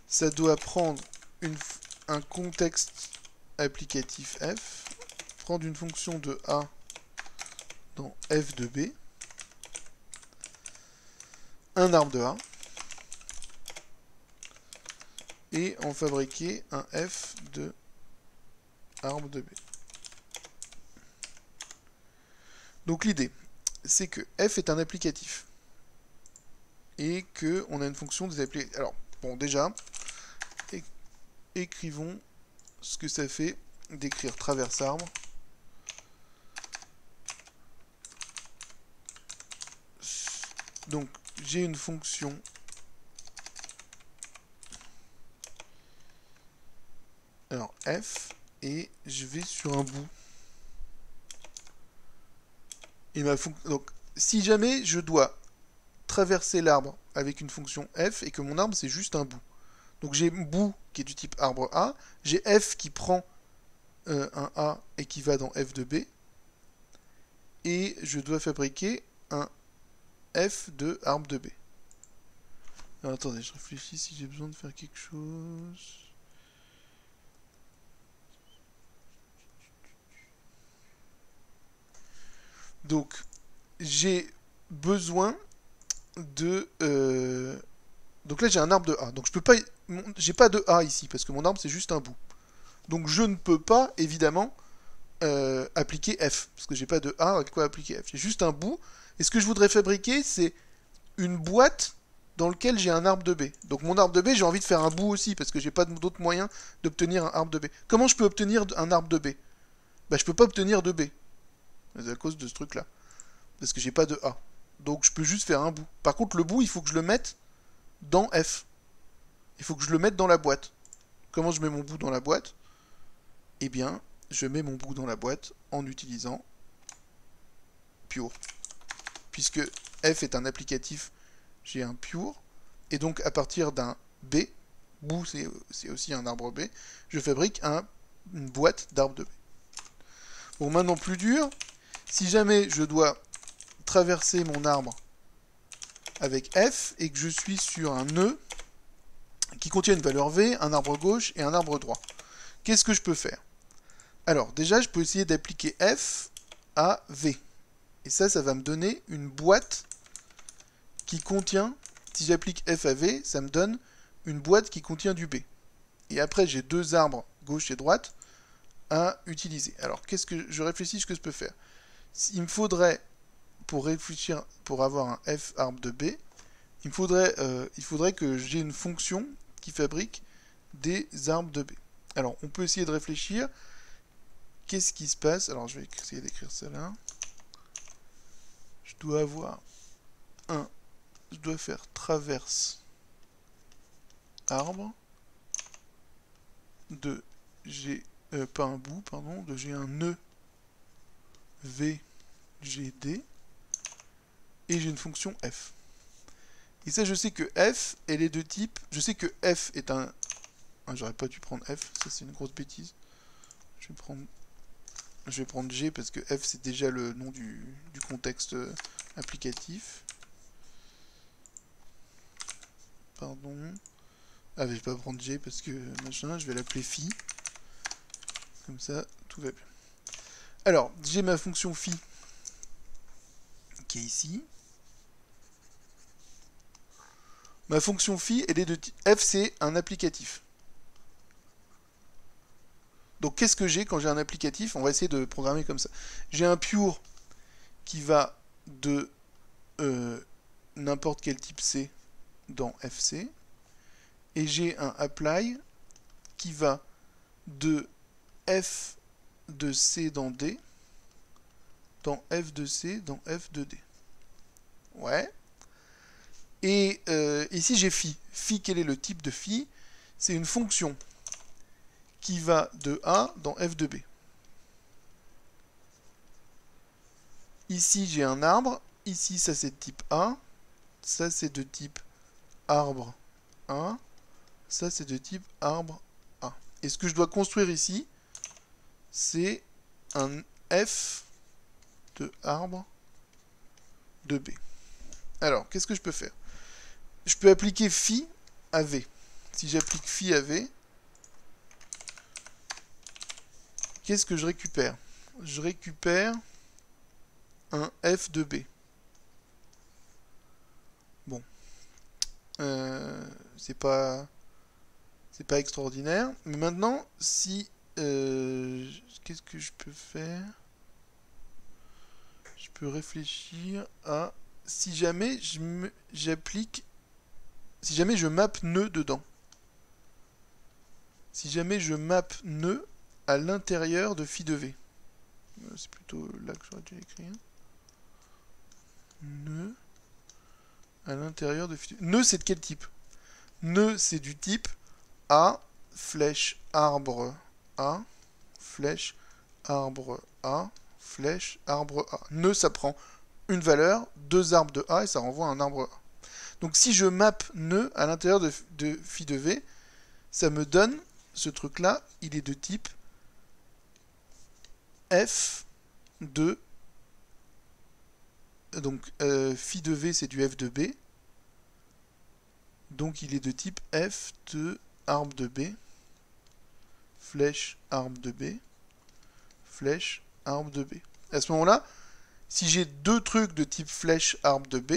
ça doit prendre un contexte applicatif f, prendre une fonction de A dans f de B, un arbre de A, et en fabriquer un f de arbre de B. Donc l'idée, c'est que f est un applicatif, et qu'on a une fonction des applicatifs. Alors, bon, déjà, écrivons ce que ça fait d'écrire traverse arbre. Donc, j'ai une fonction alors f et je vais sur un bout. Et donc, si jamais je dois traverser l'arbre avec une fonction f et que mon arbre c'est juste un bout. Donc j'ai bout qui est du type arbre A, j'ai f qui prend un A et qui va dans f de B, et je dois fabriquer un f de arbre de B. Alors attendez, je réfléchis si j'ai besoin de faire quelque chose. Donc j'ai besoin de... donc là j'ai un arbre de A, donc je peux pas j'ai pas de A ici, parce que mon arbre c'est juste un bout. Donc je ne peux pas, évidemment, appliquer F, parce que j'ai pas de A avec quoi appliquer F. J'ai juste un bout, et ce que je voudrais fabriquer, c'est une boîte dans laquelle j'ai un arbre de B. Donc mon arbre de B, j'ai envie de faire un bout aussi, parce que j'ai pas d'autre moyen d'obtenir un arbre de B. Comment je peux obtenir un arbre de B? Bah je peux pas obtenir de B. C'est à cause de ce truc-là. Parce que j'ai pas de A. Donc je peux juste faire un bout. Par contre, le bout, il faut que je le mette dans F. Il faut que je le mette dans la boîte. Comment je mets mon bout dans la boîte? Eh bien, je mets mon bout dans la boîte en utilisant Pure. Puisque F est un applicatif, j'ai un Pure. Et donc, à partir d'un B, bout c'est aussi un arbre B, je fabrique une boîte d'arbres de B. Bon, maintenant plus dur, si jamais je dois traverser mon arbre avec F et que je suis sur un nœud qui contient une valeur V, un arbre gauche et un arbre droit, qu'est-ce que je peux faire? Alors, déjà, je peux essayer d'appliquer F à V. Et ça va me donner une boîte qui contient, si j'applique F à V, ça me donne une boîte qui contient du B. Et après, j'ai deux arbres, gauche et droite, à utiliser. Alors, qu'est-ce que je réfléchis ce que je peux faire? Il me faudrait, pour avoir un F arbre de B, il faudrait que j'ai une fonction qui fabrique des arbres de B. Alors, on peut essayer de réfléchir. Qu'est-ce qui se passe? Alors, je vais essayer d'écrire ça là. Je dois avoir je dois faire traverse arbre de G, pas un bout, pardon, de j'ai un nœud V, G, D, et j'ai une fonction F. Et ça, je sais que F, elle est de type, je sais que F est un, j'aurais pas dû prendre F, ça c'est une grosse bêtise. Je vais prendre G parce que F c'est déjà le nom du contexte applicatif. Pardon. Ah, je vais pas prendre G parce que machin, je vais l'appeler phi. Comme ça, tout va bien. Alors, j'ai ma fonction phi qui est ici. Ma fonction phi, elle est de type F, c'est un applicatif. Donc qu'est-ce que j'ai quand j'ai un applicatif? On va essayer de programmer comme ça. J'ai un pure qui va de n'importe quel type C dans FC. Et j'ai un apply qui va de F de C dans D, dans F de C, dans F de D. Ouais. Et ici j'ai phi. Phi, quel est le type de phi? C'est une fonction qui va de A dans F de B. Ici j'ai un arbre, ici ça c'est de type A, ça c'est de type arbre A, ça c'est de type arbre A. Et ce que je dois construire ici, c'est un F de arbre de B. Alors, qu'est-ce que je peux faire? Je peux appliquer phi à V. Si j'applique phi à V, qu'est-ce que je récupère? Je récupère un F de B. Bon. C'est pas extraordinaire. Mais maintenant, si... qu'est-ce que je peux faire? Je peux réfléchir à... Si jamais j'applique... Si jamais je map nœud dedans. Si jamais je map nœud à l'intérieur de phi de V. C'est plutôt là que j'aurais dû écrire. Nœud à l'intérieur de phi de V. Nœud, c'est de quel type? Nœud, c'est du type A, flèche, arbre A, flèche, arbre A, flèche, arbre A. Nœud, ça prend une valeur, deux arbres de A, et ça renvoie à un arbre A. Donc si je map nœud à l'intérieur de phi de V, ça me donne ce truc-là, il est de type F de... Donc phi de V, c'est du F de B. Donc il est de type F de arbre de B, flèche, arbre de B, flèche, arbre de B. À ce moment-là, si j'ai deux trucs de type flèche, arbre de B,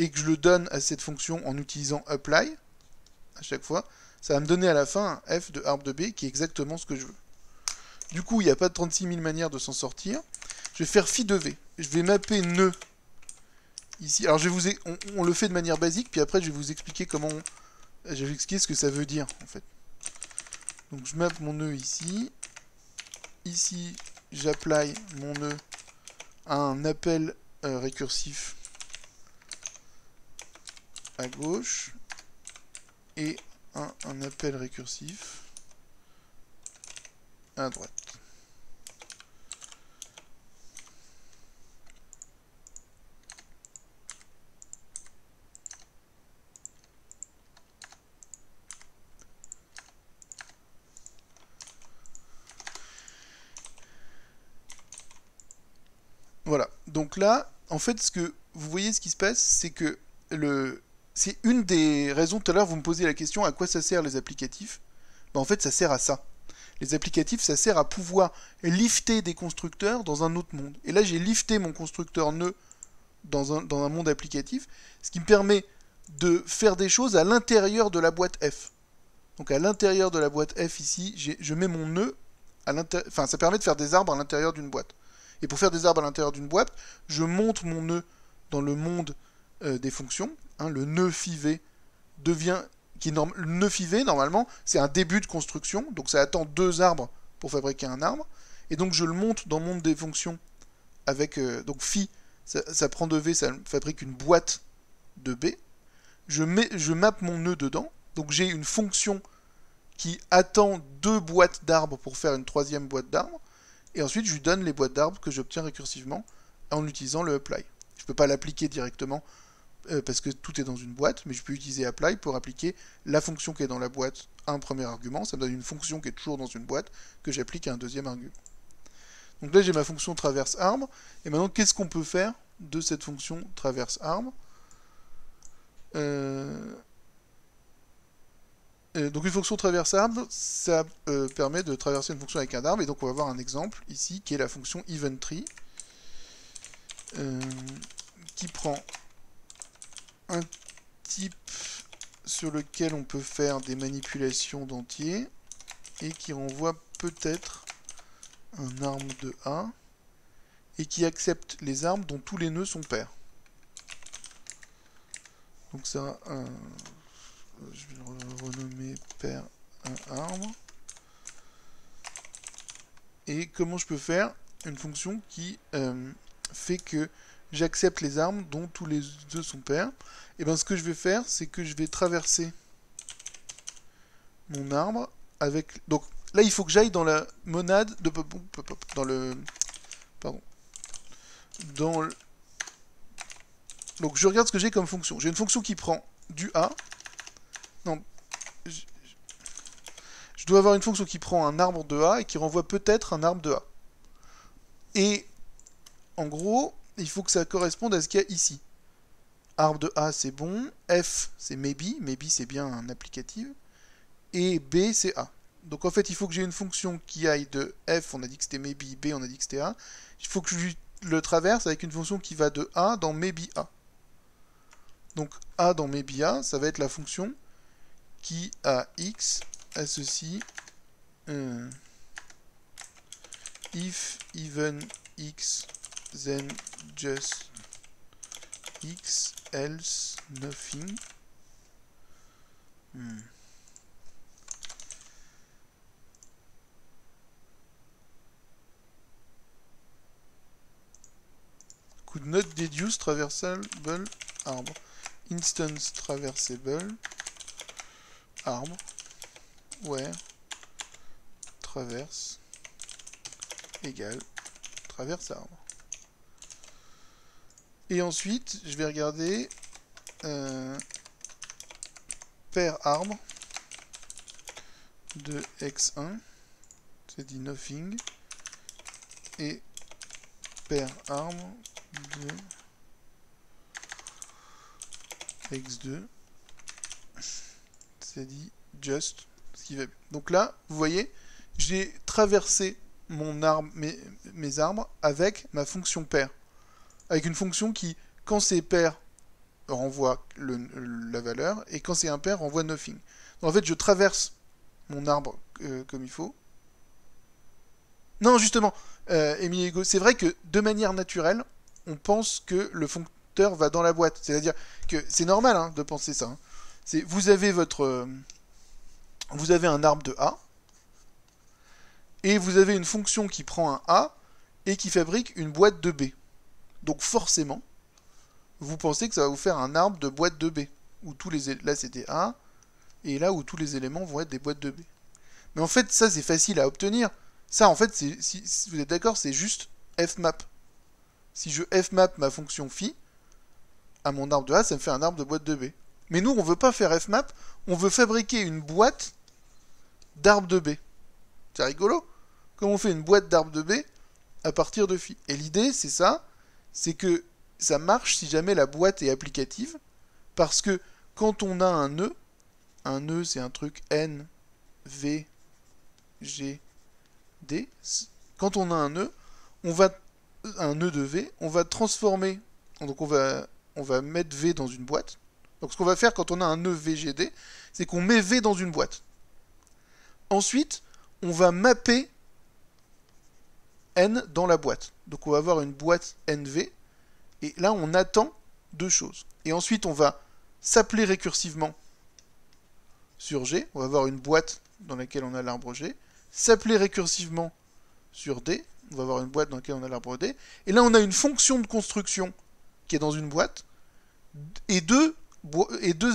et que je le donne à cette fonction en utilisant apply, à chaque fois, ça va me donner à la fin un f de arbre de b qui est exactement ce que je veux. Du coup, il n'y a pas de 36 000 manières de s'en sortir. Je vais faire phi de v. Je vais mapper nœud ici. Alors, on le fait de manière basique, puis après, je vais vous expliquer comment... Je vais vous expliquer ce que ça veut dire, en fait. Donc, je mappe mon nœud ici. Ici, j'apply mon nœud à un appel récursif à gauche et un appel récursif à droite. Voilà, donc là, en fait, vous voyez ce qui se passe, c'est que c'est une des raisons, tout à l'heure, vous me posiez la question, à quoi ça sert les applicatifs? Ben, en fait, ça sert à ça. Les applicatifs, ça sert à pouvoir lifter des constructeurs dans un autre monde. Et là, j'ai lifté mon constructeur nœud dans un monde applicatif, ce qui me permet de faire des choses à l'intérieur de la boîte F. Donc à l'intérieur de la boîte F, ici, je mets mon nœud, enfin, ça permet de faire des arbres à l'intérieur d'une boîte. Et pour faire des arbres à l'intérieur d'une boîte, je monte mon nœud dans le monde des fonctions. Hein, le nœud phi v devient... Le nœud phi v, normalement, c'est un début de construction. Donc ça attend 2 arbres pour fabriquer un arbre. Et donc je le monte dans le monde des fonctions avec... donc phi, ça prend de v, ça fabrique une boîte de b. Je mappe mon nœud dedans. Donc j'ai une fonction qui attend 2 boîtes d'arbres pour faire une 3e boîte d'arbres. Et ensuite, je lui donne les boîtes d'arbres que j'obtiens récursivement en utilisant le apply. Je ne peux pas l'appliquer directement parce que tout est dans une boîte, mais je peux utiliser apply pour appliquer la fonction qui est dans la boîte à un premier argument. Ça me donne une fonction qui est toujours dans une boîte que j'applique à un deuxième argument. Donc là, j'ai ma fonction traverse arbre. Et maintenant, qu'est-ce qu'on peut faire de cette fonction traverse arbre? Donc une fonction traverse arbre, ça permet de traverser une fonction avec un arbre, et donc on va voir un exemple ici, qui est la fonction eventTree, qui prend un type sur lequel on peut faire des manipulations d'entiers, et qui renvoie peut-être un arbre de A, et qui accepte les arbres dont tous les nœuds sont pairs. Donc ça... je vais le renommer pair un arbre. Et comment je peux faire une fonction qui fait que j'accepte les arbres dont tous les deux sont pairs? Et bien ce que je vais faire, c'est que je vais traverser mon arbre avec... Donc là, il faut que j'aille dans la monade de... Dans le... Pardon. Dans le... Donc je regarde ce que j'ai comme fonction. J'ai une fonction qui prend du A. Non. Je dois avoir une fonction qui prend un arbre de A et qui renvoie peut-être un arbre de A. Et en gros, il faut que ça corresponde à ce qu'il y a ici. Arbre de A, c'est bon. F, c'est maybe. Maybe, c'est bien un applicatif. Et B, c'est A. Donc en fait, il faut que j'ai une fonction qui aille de F, on a dit que c'était maybe, B, on a dit que c'était A. Il faut que je le traverse avec une fonction qui va de A dans maybe A. Donc A dans maybe A, ça va être la fonction qui à x associe if even x then just x else nothing. Could not deduce traversable arbre. Instance traversable arbre where traverse égale traverse arbre. Et ensuite, je vais regarder pair arbre de x1, c'est dit nothing, et pair arbre de x2, c'est dit just, ce qui va bien. Donc là, vous voyez, j'ai traversé mon arbre, mes arbres avec ma fonction pair. Avec une fonction qui, quand c'est pair, renvoie la valeur, et quand c'est impair, renvoie nothing. Donc, en fait, je traverse mon arbre comme il faut. Non, justement, Émile Hugo, c'est vrai que de manière naturelle, on pense que le foncteur va dans la boîte. C'est-à-dire que c'est normal hein, de penser ça. Hein. Vous avez vous avez un arbre de A, et vous avez une fonction qui prend un A et qui fabrique une boîte de B. Donc forcément, vous pensez que ça va vous faire un arbre de boîte de B. Où là c'était A, et là où tous les éléments vont être des boîtes de B. Mais en fait, ça c'est facile à obtenir. Ça en fait, si vous êtes d'accord, c'est juste fmap. Si je fmap ma fonction phi à mon arbre de A, ça me fait un arbre de boîte de B. Mais nous, on veut pas faire fmap, on veut fabriquer une boîte d'arbre de B. C'est rigolo. Comment on fait une boîte d'arbre de B à partir de phi. Et l'idée, c'est ça, c'est que ça marche si jamais la boîte est applicative, parce que quand on a un nœud c'est un truc n, v, g, d, quand on a un nœud de v, on va transformer, donc on va mettre v dans une boîte. Donc ce qu'on va faire quand on a un nœud vgd, c'est qu'on met v dans une boîte. Ensuite, on va mapper n dans la boîte. Donc on va avoir une boîte nv, et là on attend deux choses. Et ensuite on va s'appeler récursivement sur g, on va avoir une boîte dans laquelle on a l'arbre g, s'appeler récursivement sur d, on va avoir une boîte dans laquelle on a l'arbre d, et là on a une fonction de construction qui est dans une boîte, et deux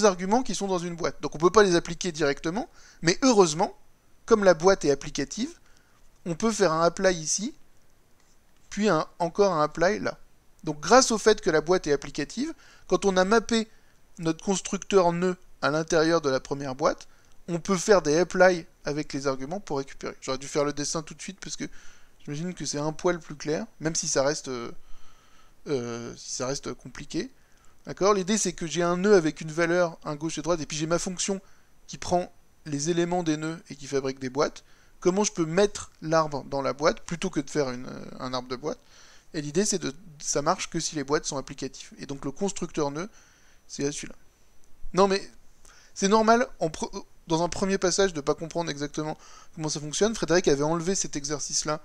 arguments qui sont dans une boîte. Donc on ne peut pas les appliquer directement, mais heureusement, comme la boîte est applicative, on peut faire un apply ici, puis encore un apply là. Donc grâce au fait que la boîte est applicative, quand on a mappé notre constructeur nœud à l'intérieur de la première boîte, on peut faire des apply avec les arguments pour récupérer. J'aurais dû faire le dessin tout de suite parce que j'imagine que c'est un poil plus clair, même si ça reste compliqué. D'accord ? L'idée c'est que j'ai un nœud avec une valeur, un gauche et droite, et puis j'ai ma fonction qui prend les éléments des nœuds et qui fabrique des boîtes. Comment je peux mettre l'arbre dans la boîte plutôt que de faire un arbre de boîte. Et l'idée c'est ça marche que si les boîtes sont applicatives. Et donc le constructeur nœud, c'est celui-là. Non mais c'est normal dans un premier passage de ne pas comprendre exactement comment ça fonctionne. Frédéric avait enlevé cet exercice-là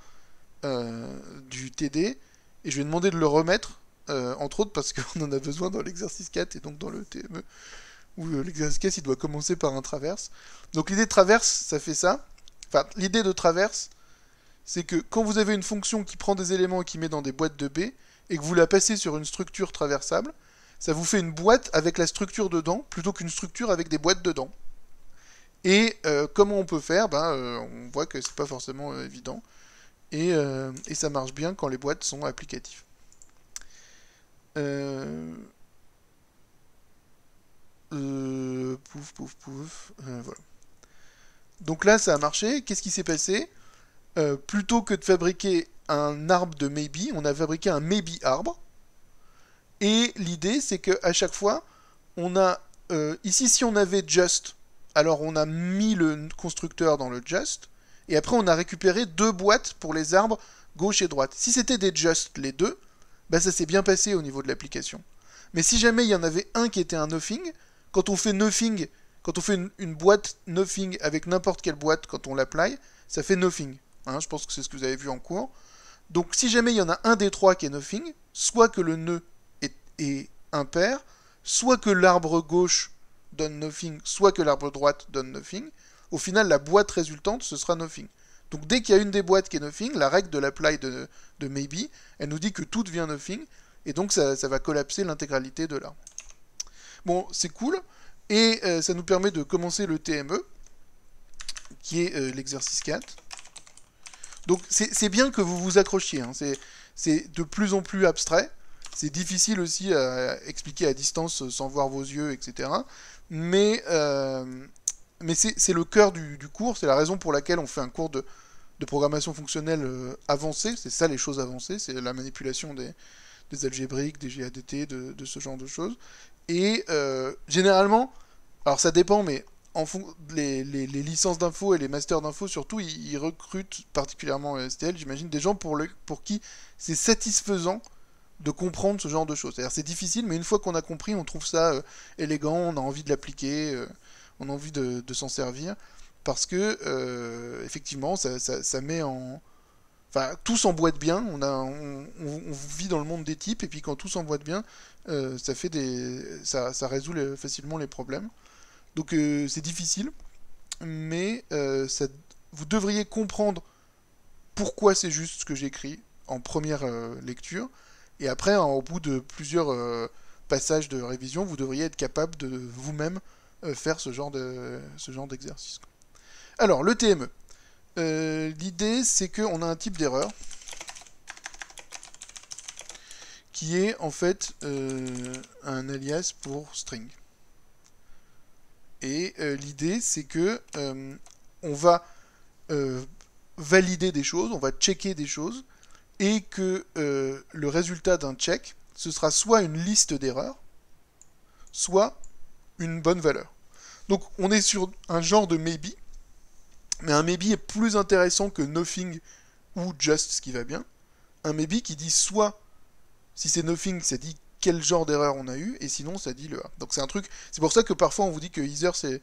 du TD, et je lui ai demandé de le remettre, entre autres parce qu'on en a besoin dans l'exercice 4 et donc dans le TME, où l'exercice 4 il doit commencer par un traverse. Donc l'idée de traverse, ça fait ça. Enfin, l'idée de traverse, c'est que quand vous avez une fonction qui prend des éléments et qui met dans des boîtes de B, et que vous la passez sur une structure traversable, ça vous fait une boîte avec la structure dedans, plutôt qu'une structure avec des boîtes dedans. Et comment on peut faire ? On voit que c'est pas forcément évident, et ça marche bien quand les boîtes sont applicatives. Voilà. Donc là, ça a marché. Qu'est-ce qui s'est passé ? Plutôt que de fabriquer un arbre de maybe, on a fabriqué un maybe arbre. Et l'idée, c'est qu'à chaque fois, on a... ici, si on avait just, alors on a mis le constructeur dans le just, et après on a récupéré deux boîtes pour les arbres gauche et droite. Si c'était des just, les deux, ça s'est bien passé au niveau de l'application. Mais si jamais il y en avait un qui était un nothing, quand on fait nothing, quand on fait une boîte nothing avec n'importe quelle boîte, quand on l'apply, ça fait nothing. Hein, je pense que c'est ce que vous avez vu en cours. Donc si jamais il y en a un des trois qui est nothing, soit que le nœud est impair, soit que l'arbre gauche donne nothing, soit que l'arbre droite donne nothing, au final la boîte résultante ce sera nothing. Donc dès qu'il y a une des boîtes qui est nothing, la règle de l'apply de maybe, elle nous dit que tout devient nothing, et donc ça va collapser l'intégralité de l'arbre. Bon, c'est cool, et ça nous permet de commencer le TME, qui est l'exercice 4. Donc c'est bien que vous vous accrochiez, hein. C'est de plus en plus abstrait, c'est difficile aussi à expliquer à distance sans voir vos yeux, etc. Mais c'est le cœur du cours, c'est la raison pour laquelle on fait un cours de programmation fonctionnelle avancée, c'est ça les choses avancées, c'est la manipulation des algébriques, des GADT, de ce genre de choses. Et généralement, alors ça dépend, mais les licences d'info et les masters d'info, surtout, ils recrutent, particulièrement STL, j'imagine, des gens pour qui c'est satisfaisant de comprendre ce genre de choses. C'est-à-dire c'est difficile, mais une fois qu'on a compris, on trouve ça élégant, on a envie de l'appliquer, on a envie de s'en servir, parce que effectivement, ça met en... Enfin, tout s'emboîte bien, on vit dans le monde des types, et puis quand tout s'emboîte bien, ça résout facilement les problèmes. Donc c'est difficile, mais vous devriez comprendre pourquoi c'est juste ce que j'écris en première lecture, et après, au bout de plusieurs passages de révision, vous devriez être capable de vous-même faire ce genre d'exercice. Alors, le TME. L'idée, c'est qu'on a un type d'erreur qui est en fait un alias pour string. Et l'idée, c'est que on va valider des choses, on va checker des choses, et que le résultat d'un check, ce sera soit une liste d'erreurs, soit une bonne valeur. Donc on est sur un genre de maybe, mais un maybe est plus intéressant que nothing ou just ce qui va bien. Un maybe qui dit soit, si c'est nothing, ça dit quel genre d'erreur on a eu, et sinon ça dit le A. Donc c'est un truc, c'est pour ça que parfois on vous dit que either c'est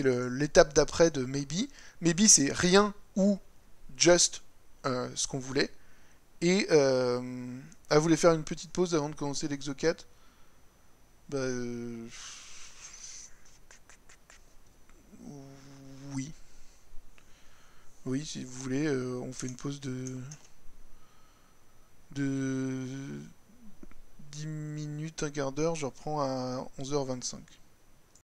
l'étape d'après de maybe. Maybe c'est rien ou just ce qu'on voulait. Et vous voulez faire une petite pause avant de commencer l'exocat? Bah oui. Oui, si vous voulez, on fait une pause de 10 minutes, un quart d'heure, je reprends à 11h25.